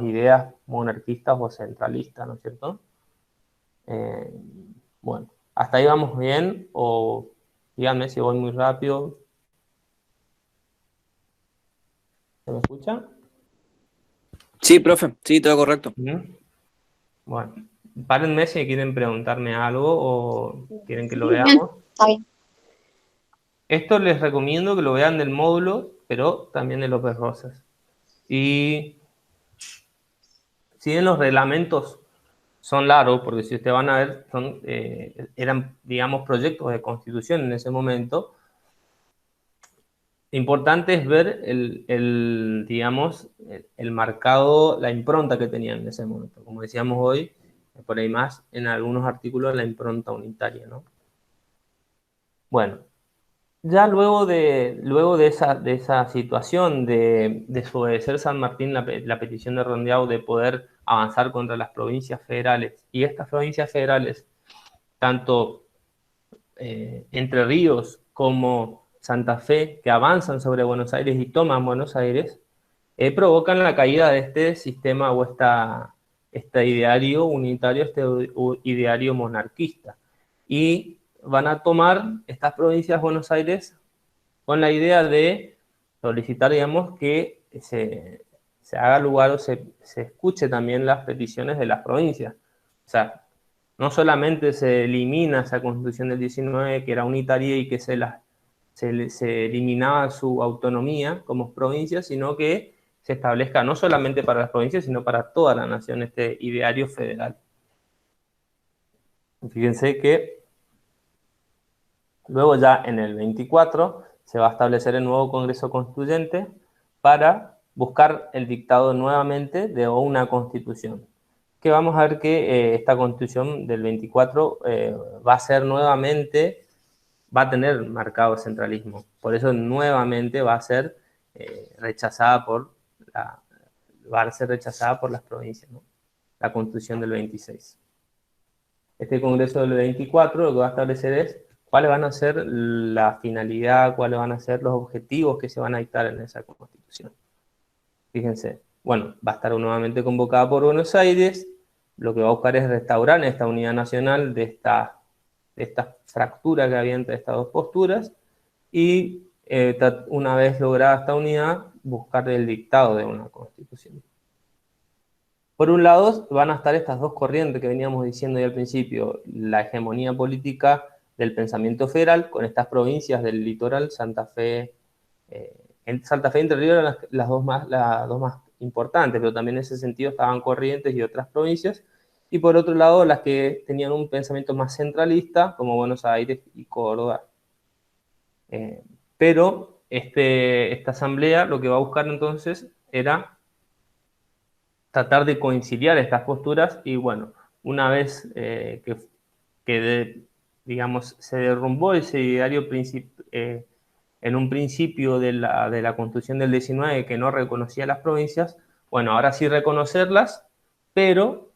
ideas monarquistas o centralistas, ¿no es cierto? Bueno, ¿hasta ahí vamos bien? O díganme si voy muy rápido. ¿Se me escucha? Sí, profe, sí, todo correcto. Bueno, párenme si quieren preguntarme algo o quieren que lo veamos. Está bien. Esto les recomiendo que lo vean del módulo, pero también de López Rosas. Y si bien los reglamentos son largos, porque si ustedes van a ver, eran, digamos, proyectos de constitución en ese momento, importante es ver digamos, el marcado, la impronta que tenían en ese momento. Como decíamos hoy, por ahí más, en algunos artículos, la impronta unitaria, ¿no? Bueno, ya luego de esa situación de desobedecer San Martín la petición de Rondeau de poder avanzar contra las provincias federales, y estas provincias federales, tanto Entre Ríos como Santa Fe, que avanzan sobre Buenos Aires y toman Buenos Aires, provocan la caída de este sistema o este ideario unitario, este ideario monarquista. Y van a tomar estas provincias de Buenos Aires con la idea de solicitar, digamos, que se se haga lugar o se escuche también las peticiones de las provincias. O sea, no solamente se elimina esa Constitución del 19, que era unitaria y que se eliminaba su autonomía como provincia, sino que se establezca no solamente para las provincias, sino para toda la nación este ideario federal. Fíjense que luego ya en el 24 se va a establecer el nuevo Congreso Constituyente para buscar el dictado nuevamente de una Constitución. Que vamos a ver que esta Constitución del 24 va a ser nuevamente, va a tener marcado centralismo. Por eso nuevamente va a ser rechazada por las provincias, ¿no? La Constitución del 26. Este Congreso del 24 lo que va a establecer es cuáles van a ser la finalidad, cuáles van a ser los objetivos que se van a dictar en esa Constitución. Fíjense, bueno, va a estar nuevamente convocada por Buenos Aires, lo que va a buscar es restaurar esta unidad nacional de esta fractura que había entre estas dos posturas y una vez lograda esta unidad, buscar el dictado de una Constitución. Por un lado, van a estar estas dos corrientes que veníamos diciendo ya al principio, la hegemonía política del pensamiento federal, con estas provincias del litoral, Santa Fe y Entre Ríos eran las dos más importantes, pero también en ese sentido estaban Corrientes y otras provincias, y por otro lado, las que tenían un pensamiento más centralista, como Buenos Aires y Córdoba. Pero esta asamblea lo que va a buscar entonces era tratar de conciliar estas posturas y bueno, una vez digamos, se derrumbó ese ideario en un principio de la Constitución del 19 que no reconocía las provincias, bueno, ahora sí reconocerlas, pero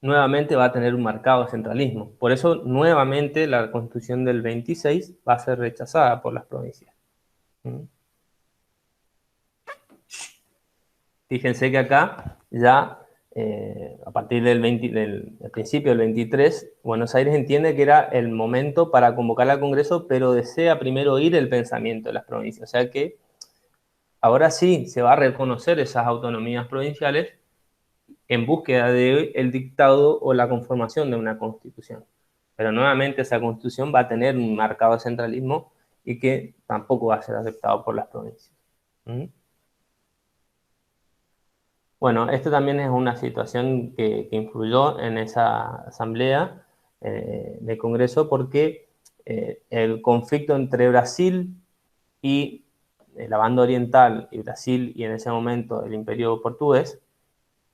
nuevamente va a tener un marcado centralismo. Por eso, nuevamente, la Constitución del 26 va a ser rechazada por las provincias. Fíjense que acá ya, a partir del principio del 23, Buenos Aires entiende que era el momento para convocar al Congreso, pero desea primero oír el pensamiento de las provincias. O sea que ahora sí se va a reconocer esas autonomías provinciales en búsqueda del dictado o la conformación de una Constitución. Pero nuevamente esa Constitución va a tener un marcado centralismo y que tampoco va a ser aceptado por las provincias. Bueno, esto también es una situación que influyó en esa asamblea del Congreso porque el conflicto entre Brasil y la banda oriental y Brasil y en ese momento el Imperio Portugués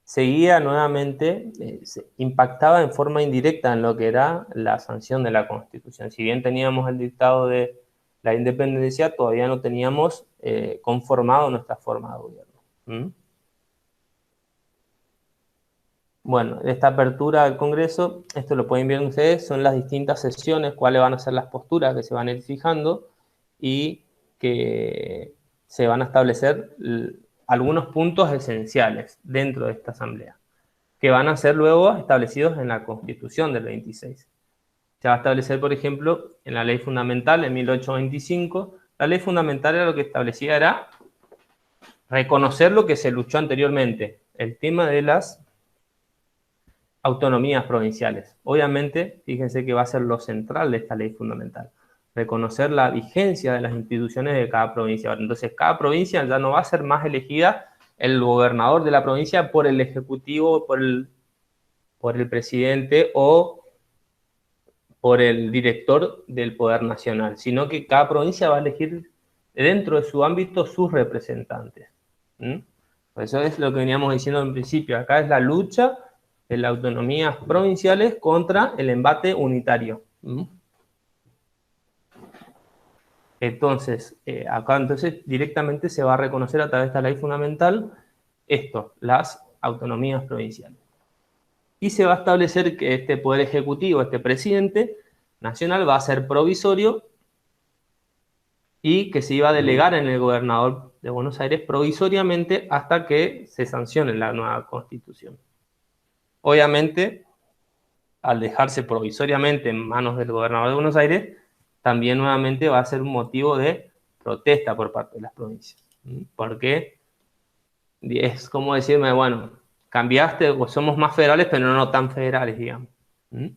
seguía nuevamente, impactaba en forma indirecta en lo que era la sanción de la Constitución. Si bien teníamos el dictado de la independencia, todavía no teníamos conformado nuestra forma de gobierno. Bueno, esta apertura del Congreso, esto lo pueden ver ustedes, son las distintas sesiones, cuáles van a ser las posturas que se van a ir fijando y que se van a establecer algunos puntos esenciales dentro de esta asamblea, que van a ser luego establecidos en la Constitución del 26. Se va a establecer, por ejemplo, en la Ley Fundamental, en 1825, la Ley Fundamental era lo que establecía era reconocer lo que se luchó anteriormente, el tema de las autonomías provinciales. Obviamente, fíjense que va a ser lo central de esta ley fundamental, reconocer la vigencia de las instituciones de cada provincia. Entonces, cada provincia ya no va a ser más elegida el gobernador de la provincia por el ejecutivo, por el presidente o por el director del Poder Nacional, sino que cada provincia va a elegir dentro de su ámbito sus representantes. Eso es lo que veníamos diciendo en principio. Acá es la lucha de las autonomías provinciales contra el embate unitario. Entonces, acá directamente se va a reconocer a través de esta ley fundamental las autonomías provinciales. Y se va a establecer que este poder ejecutivo, este presidente nacional, va a ser provisorio y que se iba a delegar en el gobernador de Buenos Aires provisoriamente hasta que se sancione la nueva Constitución. Obviamente, al dejarse provisoriamente en manos del gobernador de Buenos Aires, también nuevamente va a ser un motivo de protesta por parte de las provincias. Porque es como decirme, bueno, cambiaste, o somos más federales, pero no tan federales, digamos. ¿Mm?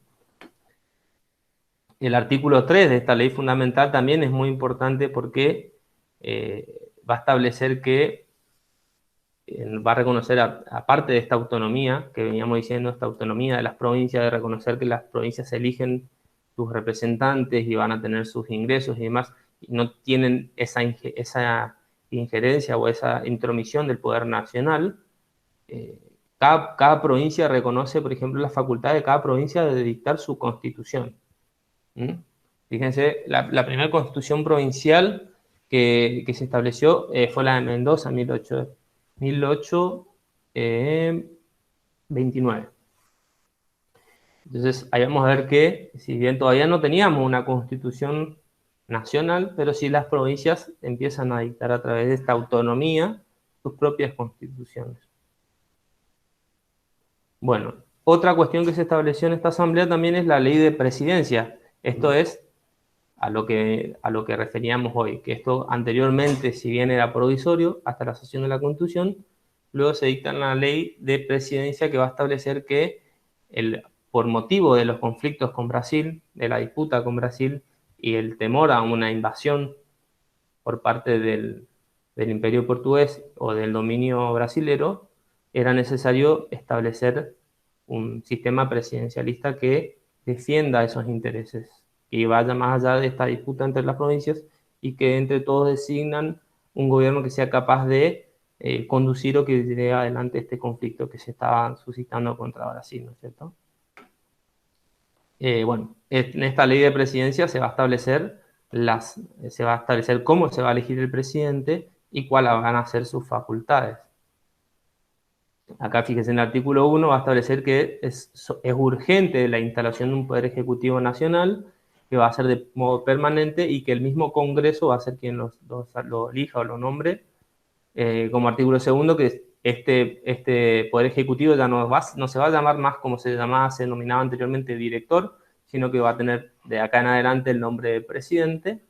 El artículo 3 de esta ley fundamental también es muy importante porque va a establecer que va a reconocer, aparte de esta autonomía, que veníamos diciendo, esta autonomía de las provincias, de reconocer que las provincias eligen sus representantes y van a tener sus ingresos y demás, y no tienen esa injerencia o esa intromisión del poder nacional. Cada provincia reconoce, por ejemplo, la facultad de cada provincia de dictar su constitución. ¿Mm? Fíjense, la primera constitución provincial que se estableció fue la de Mendoza, 1829. Entonces, ahí vamos a ver que, si bien todavía no teníamos una constitución nacional, pero sí las provincias empiezan a dictar a través de esta autonomía sus propias constituciones. Bueno, otra cuestión que se estableció en esta asamblea también es la ley de presidencia. Esto es a lo que referíamos hoy, que esto anteriormente, si bien era provisorio, hasta la sesión de la Constitución, luego se dicta la ley de presidencia que va a establecer que por motivo de los conflictos con Brasil, de la disputa con Brasil y el temor a una invasión por parte del Imperio Portugués o del dominio brasilero, era necesario establecer un sistema presidencialista que defienda esos intereses, que vaya más allá de esta disputa entre las provincias y que entre todos designan un gobierno que sea capaz de conducir o que lleve adelante este conflicto que se estaba suscitando contra Brasil, ¿no es cierto? Bueno, en esta ley de presidencia se va a establecer cómo se va a elegir el presidente y cuáles van a ser sus facultades. Acá fíjense, en el artículo 1 va a establecer que es urgente la instalación de un Poder Ejecutivo Nacional que va a ser de modo permanente y que el mismo Congreso va a ser quien lo elija o lo nombre. Como artículo 2, que este Poder Ejecutivo ya no se va a llamar más como se denominaba anteriormente director, sino que va a tener de acá en adelante el nombre de presidente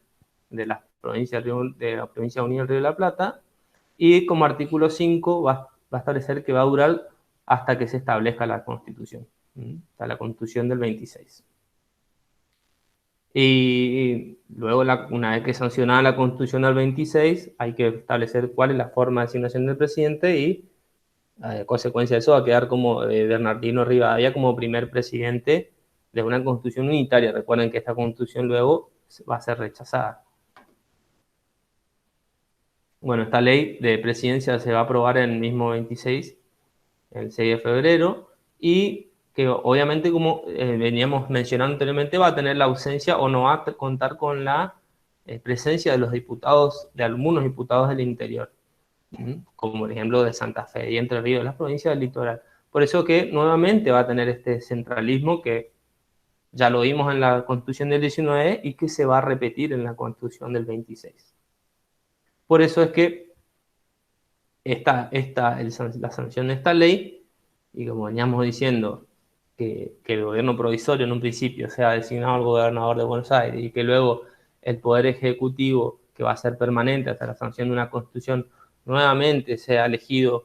de la provincia unida del Río de la Plata. Y como artículo 5 va a establecer que va a durar hasta que se establezca la Constitución, hasta la Constitución del 26. Y luego, una vez que sancionada la Constitución del 26, hay que establecer cuál es la forma de designación del presidente y, a consecuencia de eso, va a quedar como Bernardino Rivadavia como primer presidente de una Constitución unitaria. Recuerden que esta Constitución luego va a ser rechazada. Bueno, esta ley de presidencia se va a aprobar en el mismo 26, el 6 de febrero, y que obviamente, como veníamos mencionando anteriormente, va a tener la ausencia o no va a contar con la presencia de los diputados, de algunos diputados del interior, como por ejemplo de Santa Fe y Entre Ríos, las provincias del litoral. Por eso que nuevamente va a tener este centralismo que ya lo vimos en la Constitución del 19 y que se va a repetir en la Constitución del 26. Por eso es que la sanción de esta ley, y como veníamos diciendo, que el gobierno provisorio en un principio sea designado al gobernador de Buenos Aires y que luego el Poder Ejecutivo, que va a ser permanente hasta la sanción de una Constitución, nuevamente sea elegido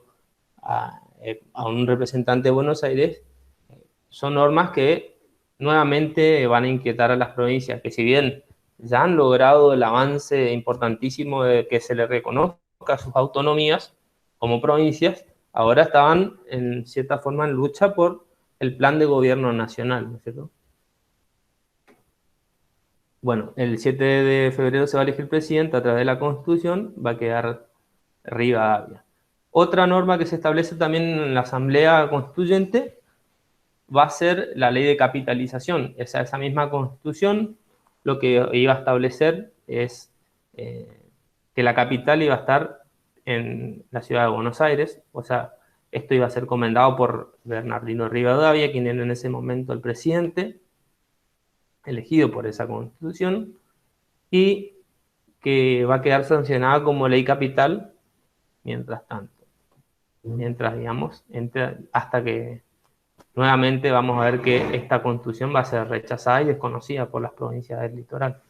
a un representante de Buenos Aires, son normas que nuevamente van a inquietar a las provincias, que si bien ya han logrado el avance importantísimo de que se les reconozca sus autonomías como provincias, ahora estaban en cierta forma en lucha por el plan de gobierno nacional, ¿no es cierto? Bueno, el 7 de febrero se va a elegir presidente a través de la Constitución, va a quedar Rivadavia. Otra norma que se establece también en la Asamblea Constituyente va a ser la ley de capitalización. Esa misma Constitución lo que iba a establecer es que la capital iba a estar en la ciudad de Buenos Aires, o sea, esto iba a ser comandado por Bernardino Rivadavia, quien era en ese momento el presidente, elegido por esa Constitución, y que va a quedar sancionada como ley capital mientras tanto. Mientras, digamos, hasta que nuevamente vamos a ver que esta Constitución va a ser rechazada y desconocida por las provincias del litoral.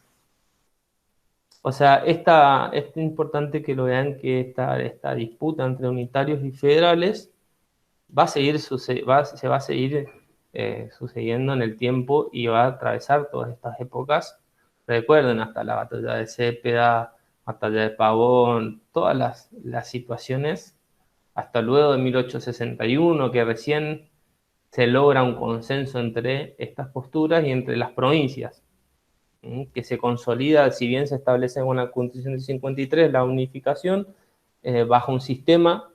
O sea, es importante que lo vean, que esta disputa entre unitarios y federales va a seguir se va a seguir sucediendo en el tiempo y va a atravesar todas estas épocas. Recuerden, hasta la batalla de Cepeda, batalla de Pavón, todas las situaciones, hasta luego de 1861, que recién se logra un consenso entre estas posturas y entre las provincias, que se consolida, si bien se establece en la Constitución del 53, la unificación bajo un sistema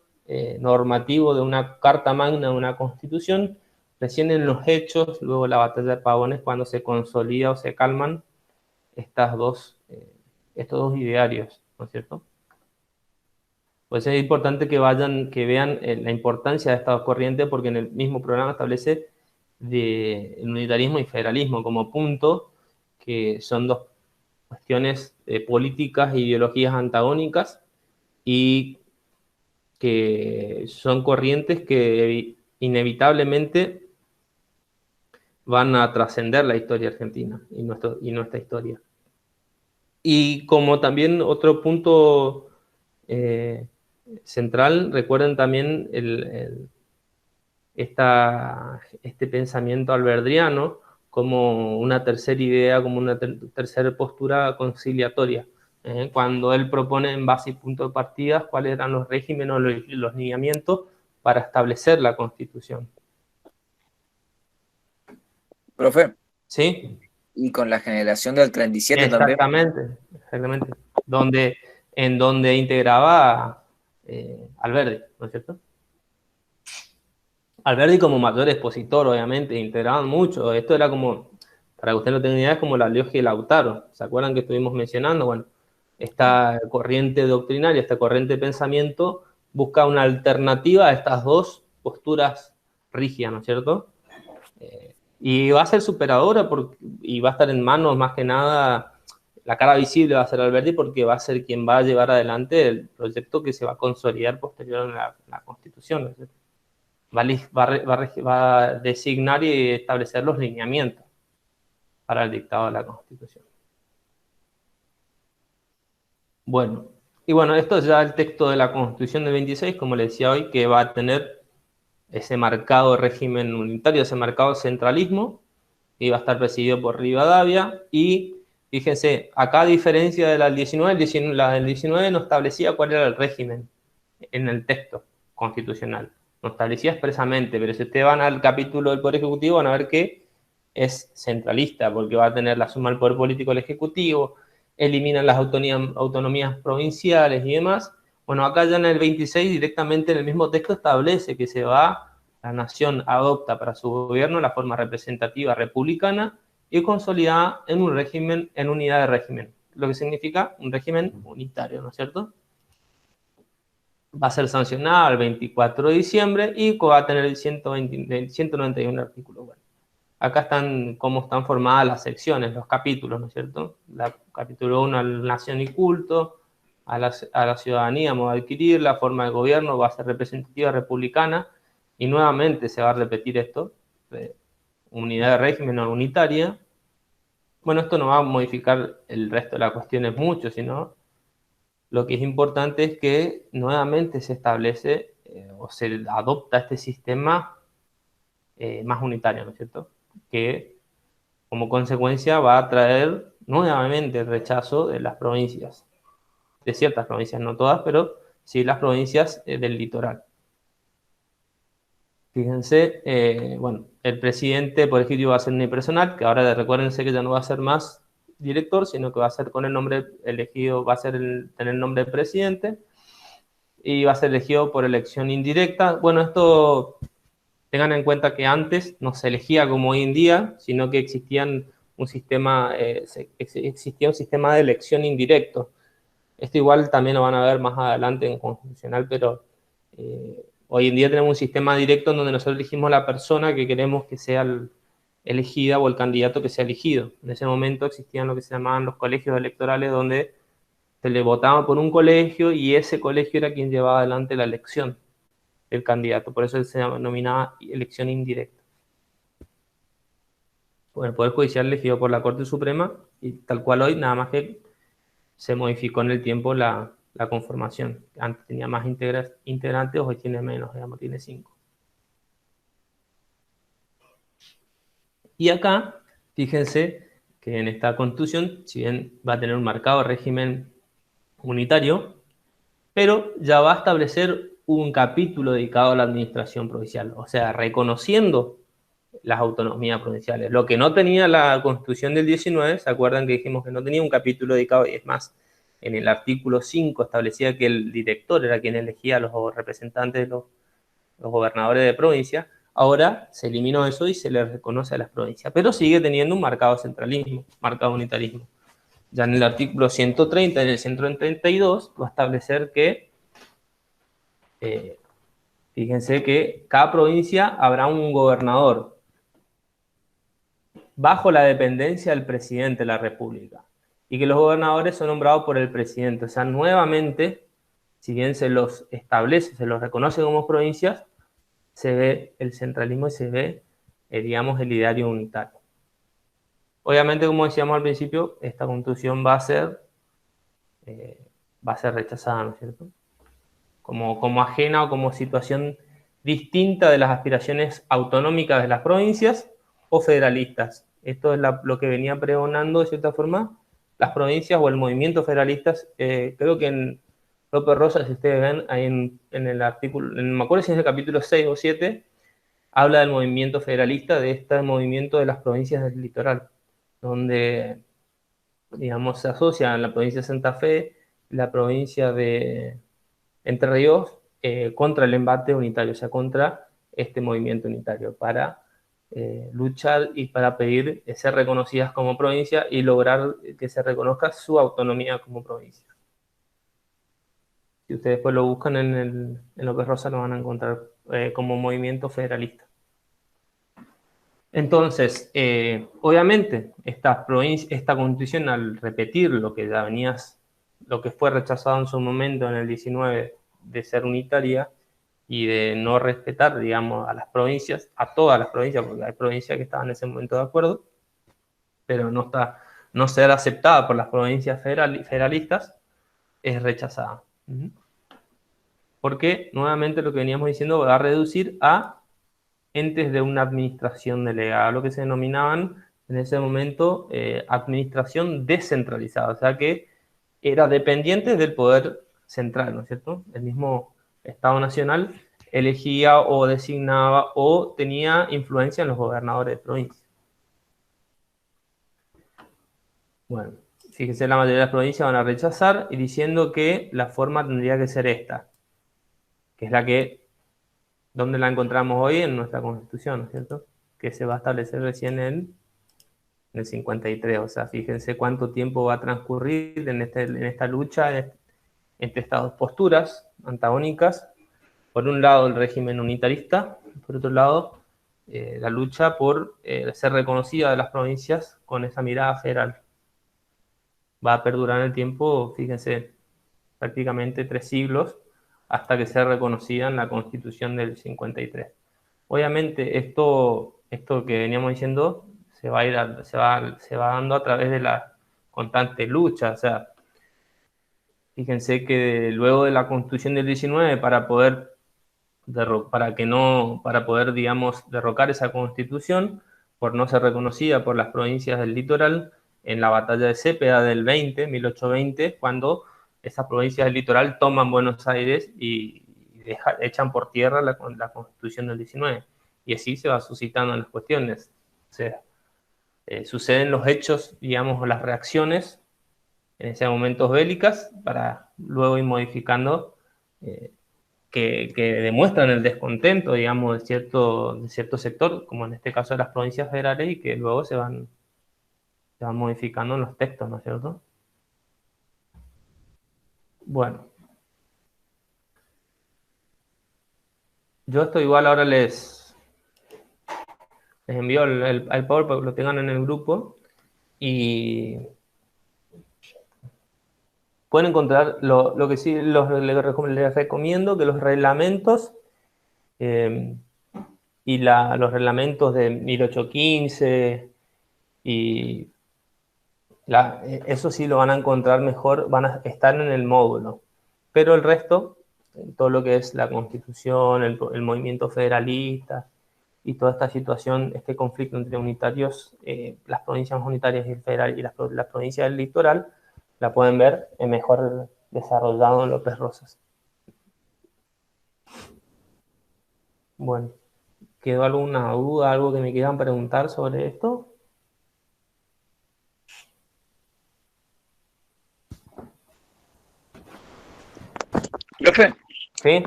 normativo de una carta magna, de una constitución. Recién en los hechos, luego la batalla de Pavones, cuando se consolida o se calman estos dos idearios, ¿no es cierto? Pues es importante que vean la importancia de estas dos corrientes, porque en el mismo programa establece el unitarismo y federalismo como punto, que son dos cuestiones políticas e ideologías antagónicas, y que son corrientes que inevitablemente van a trascender la historia argentina y nuestra historia. Y como también otro punto central, recuerden también este pensamiento alberdiano como una tercera idea, como una tercera postura conciliatoria. Cuando él propone en base y punto de partida cuáles eran los regímenes o los lineamientos para establecer la Constitución. Profe, ¿Sí? y con la generación del 37 también. Exactamente. En donde integraba Alberdi, ¿no es cierto? Alberdi como mayor expositor, obviamente, integraban mucho. Esto era como, para que usted no tenga idea, es como la logia de Lautaro. ¿Se acuerdan que estuvimos mencionando? Bueno, esta corriente doctrinaria, esta corriente de pensamiento, busca una alternativa a estas dos posturas rígidas, ¿no es cierto? Y va a ser superadora y va a estar en manos, más que nada, la cara visible va a ser Alberdi, porque va a ser quien va a llevar adelante el proyecto que se va a consolidar posterior a la Constitución, ¿no es cierto? Va a designar y establecer los lineamientos para el dictado de la Constitución. Bueno, esto es ya el texto de la Constitución del 26, como les decía hoy, que va a tener ese marcado régimen unitario, ese marcado centralismo, y va a estar presidido por Rivadavia. Y fíjense, acá a diferencia de la del 19, la del 19 no establecía cuál era el régimen en el texto constitucional. No establecía expresamente, pero si ustedes van al capítulo del Poder Ejecutivo van a ver que es centralista, porque va a tener la suma del poder político del Ejecutivo, eliminan las autonomías provinciales y demás. Bueno, acá ya en el 26 directamente en el mismo texto establece que la nación adopta para su gobierno la forma representativa republicana y consolidada en un régimen, en unidad de régimen, lo que significa un régimen unitario, ¿no es cierto? Va a ser sancionada el 24 de diciembre y va a tener el 191 artículos. Bueno, acá están cómo están formadas las secciones, los capítulos, ¿no es cierto? Capítulo 1, nación y culto, a la ciudadanía, modo de adquirir, la forma de gobierno va a ser representativa republicana, y nuevamente se va a repetir esto, unidad de régimen o unitaria. Bueno, esto no va a modificar el resto de las cuestiones mucho, sino lo que es importante es que nuevamente se establece o se adopta este sistema más unitario, ¿no es cierto? Que como consecuencia va a traer nuevamente el rechazo de las provincias, de ciertas provincias, no todas, pero sí las provincias del litoral. Fíjense, el presidente por ejemplo va a ser unipersonal, que ahora recuérdense que ya no va a ser más director, sino que va a ser con el nombre elegido, va a ser tener el nombre de presidente, y va a ser elegido por elección indirecta. Bueno, esto tengan en cuenta que antes no se elegía como hoy en día, sino que existía un sistema de elección indirecto. Esto igual también lo van a ver más adelante en constitucional, pero hoy en día tenemos un sistema directo en donde nosotros elegimos la persona que queremos que sea elegida o el candidato que sea elegido. En ese momento existían lo que se llamaban los colegios electorales, donde se le votaba por un colegio y ese colegio era quien llevaba adelante la elección del candidato. Por eso se denominaba elección indirecta. Bueno, el Poder Judicial elegido por la Corte Suprema, y tal cual hoy, nada más que se modificó en el tiempo la conformación. Antes tenía más integrantes, hoy tiene menos, digamos, tiene 5. Y acá, fíjense que en esta Constitución, si bien va a tener un marcado régimen unitario, pero ya va a establecer un capítulo dedicado a la administración provincial, o sea, reconociendo las autonomías provinciales. Lo que no tenía la Constitución del 19, ¿se acuerdan que dijimos que no tenía un capítulo dedicado? Y es más, en el artículo 5 establecía que el director era quien elegía a los representantes de los gobernadores de provincia. Ahora se eliminó eso y se le reconoce a las provincias, pero sigue teniendo un marcado centralismo, marcado unitarismo. Ya en el artículo 130 y en el 132 va a establecer que, fíjense que cada provincia habrá un gobernador bajo la dependencia del presidente de la República y que los gobernadores son nombrados por el presidente. O sea, nuevamente, si bien se los establece, se los reconoce como provincias, se ve el centralismo y se ve, digamos, el ideario unitario. Obviamente, como decíamos al principio, esta constitución va a ser rechazada, ¿no es cierto? Como ajena o como situación distinta de las aspiraciones autonómicas de las provincias o federalistas. Esto es lo que venía pregonando, de cierta forma, las provincias o el movimiento federalistas. Creo que en López Rosas, si ustedes ven, ahí en el artículo, no me acuerdo si es el capítulo 6 o 7, habla del movimiento federalista, de este movimiento de las provincias del litoral, donde, digamos, se asocia la provincia de Santa Fe, la provincia de Entre Ríos, contra el embate unitario, o sea, contra este movimiento unitario, para luchar y para pedir ser reconocidas como provincia y lograr que se reconozca su autonomía como provincia. Si ustedes después lo buscan en López Rosa, lo van a encontrar como movimiento federalista. Entonces, obviamente, esta constitución, al repetir lo que lo que fue rechazado en su momento en el 19 de ser unitaria y de no respetar, digamos, a las provincias, a todas las provincias, porque hay provincias que estaban en ese momento de acuerdo, pero no ser aceptada por las provincias federalistas, es rechazada. Porque, nuevamente, lo que veníamos diciendo va a reducir a entes de una administración delegada, lo que se denominaban en ese momento administración descentralizada, o sea que era dependiente del poder central, ¿no es cierto? El mismo Estado Nacional elegía o designaba o tenía influencia en los gobernadores de provincia. Bueno, fíjense, la mayoría de las provincias van a rechazar y diciendo que la forma tendría que ser esta, que es la que, ¿dónde la encontramos hoy? En nuestra Constitución, ¿no es cierto? Que se va a establecer recién en el 53, o sea, fíjense cuánto tiempo va a transcurrir en esta lucha entre estas dos posturas antagónicas. Por un lado, el régimen unitarista, por otro lado, la lucha por ser reconocida de las provincias con esa mirada federal. Va a perdurar en el tiempo, fíjense, prácticamente 3 siglos, hasta que sea reconocida en la Constitución del 53. Obviamente, esto que veníamos diciendo se va dando a través de la constante lucha. O sea, fíjense que luego de la Constitución del 19, para poder, digamos, derrocar esa Constitución, por no ser reconocida por las provincias del litoral, en la batalla de Cepeda del 1820, cuando esas provincias del litoral toman Buenos Aires y echan por tierra la Constitución del 19. Y así se va suscitando las cuestiones. O sea, suceden los hechos, digamos, las reacciones en ese momentos bélicas para luego ir modificando que demuestran el descontento, digamos, de cierto sector, como en este caso de las provincias federales, y que luego se van modificando en los textos, ¿no es cierto? Bueno. Yo esto igual ahora les envío el PowerPoint para que lo tengan en el grupo y pueden encontrar lo que sí les recomiendo, que los reglamentos y los reglamentos de 1815 y Eso sí lo van a encontrar mejor, van a estar en el módulo. Pero el resto, todo lo que es la Constitución, el movimiento federalista y toda esta situación, este conflicto entre unitarios, las provincias unitarias y el federal y las provincias del litoral, la pueden ver mejor desarrollado en López Rosas. Bueno, ¿quedó alguna duda, algo que me quieran preguntar sobre esto? Profe, ¿Sí?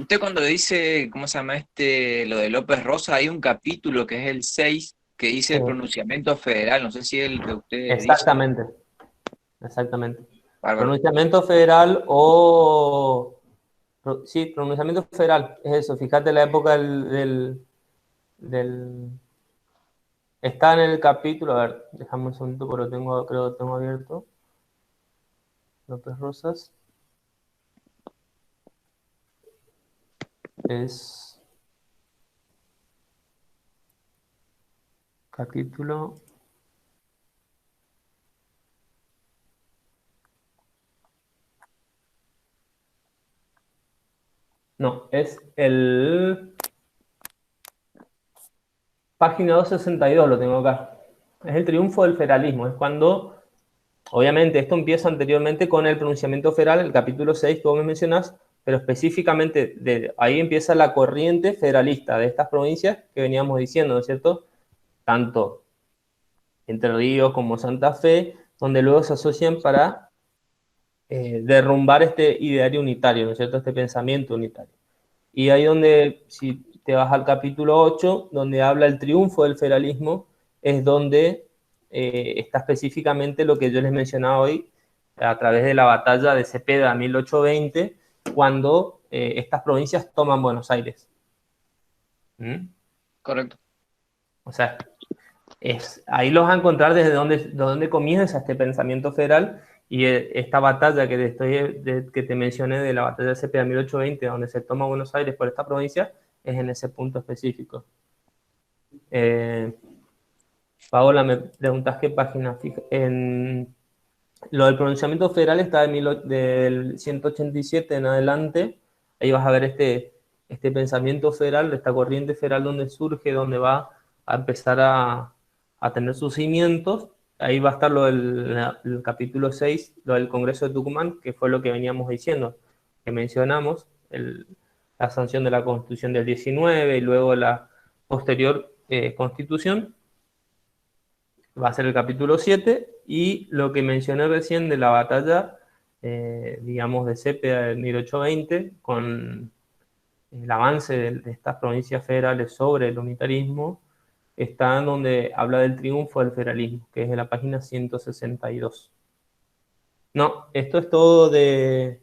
usted cuando dice, ¿cómo se llama lo de López Rosa? Hay un capítulo que es el 6 que dice el pronunciamiento federal, no sé si es el que usted Exactamente. dice. Exactamente. Bárbaro. Pronunciamiento federal o... Sí, pronunciamiento federal, es eso. Fíjate la época del... Está en el capítulo, a ver, déjame un segundo porque creo que lo tengo abierto. López Rosas. Es... Capítulo... No, es el... Página 262 lo tengo acá. Es el triunfo del federalismo. Es cuando, obviamente, esto empieza anteriormente con el pronunciamiento federal, el capítulo 6 que vos me mencionás, pero específicamente de ahí empieza la corriente federalista de estas provincias que veníamos diciendo, ¿no es cierto? Tanto Entre Ríos como Santa Fe, donde luego se asocian para derrumbar este ideario unitario, ¿no es cierto? Este pensamiento unitario. Y ahí donde, si te vas al capítulo 8, donde habla el triunfo del federalismo, es donde está específicamente lo que yo les mencionaba hoy, a través de la batalla de Cepeda 1820, cuando estas provincias toman Buenos Aires. ¿Mm? Correcto. O sea, ahí los vas a encontrar desde donde comienza este pensamiento federal y esta batalla que te mencioné de la batalla de Cepeda 1820, donde se toma Buenos Aires por esta provincia, es en ese punto específico. Paola, me preguntas qué página. Lo del pronunciamiento federal está del 187 en adelante. Ahí vas a ver este pensamiento federal, esta corriente federal donde surge, donde va a empezar a tener sus cimientos. Ahí va a estar el capítulo 6, lo del Congreso de Tucumán, que fue lo que veníamos diciendo, que mencionamos, la sanción de la Constitución del 19 y luego la posterior Constitución. Va a ser el capítulo 7 y lo que mencioné recién de la batalla, digamos, de Cepeda del 1820, con el avance de estas provincias federales sobre el unitarismo, está en donde habla del triunfo del federalismo, que es en la página 162. No, esto es todo de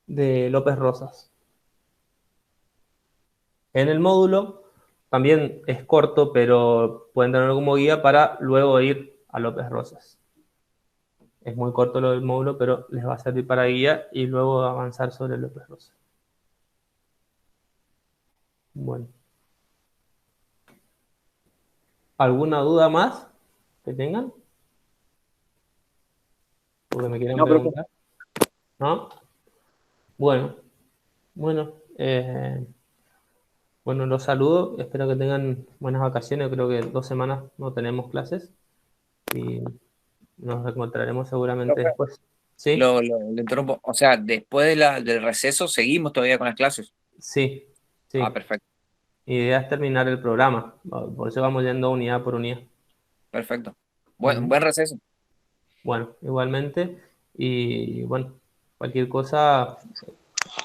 López Rosas. En el módulo también es corto, pero pueden tenerlo como guía para luego ir a López Rosas. Es muy corto lo del módulo, pero les va a servir para guía y luego avanzar sobre López Rosas. Bueno. ¿Alguna duda más que tengan? ¿O que me quieran preguntar? ¿No? Bueno, bueno, los saludo. Espero que tengan buenas vacaciones. Creo que 2 semanas no tenemos clases y nos encontraremos seguramente después. ¿Sí? Lo interrumpo. O sea, después del receso seguimos todavía con las clases. Sí, sí. Ah, perfecto. Mi idea es terminar el programa. Por eso vamos yendo unidad por unidad. Perfecto. Buen receso. Bueno, igualmente. Y bueno, cualquier cosa,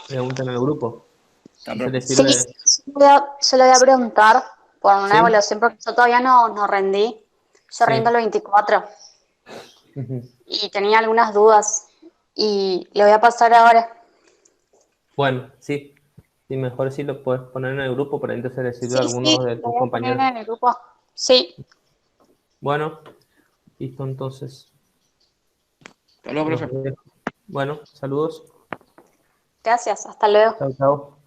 pregunten al grupo. Sí, yo le voy a preguntar por una evaluación porque yo todavía no rendí. Yo rindo el 24 y tenía algunas dudas y le voy a pasar ahora. Bueno, sí. Sí, mejor si lo puedes poner en el grupo para entonces decirle a algunos de tus compañeros. En el grupo. Sí. Bueno, listo entonces. Hasta luego, profe. Bueno, saludos. Gracias, hasta luego. Chao, chao.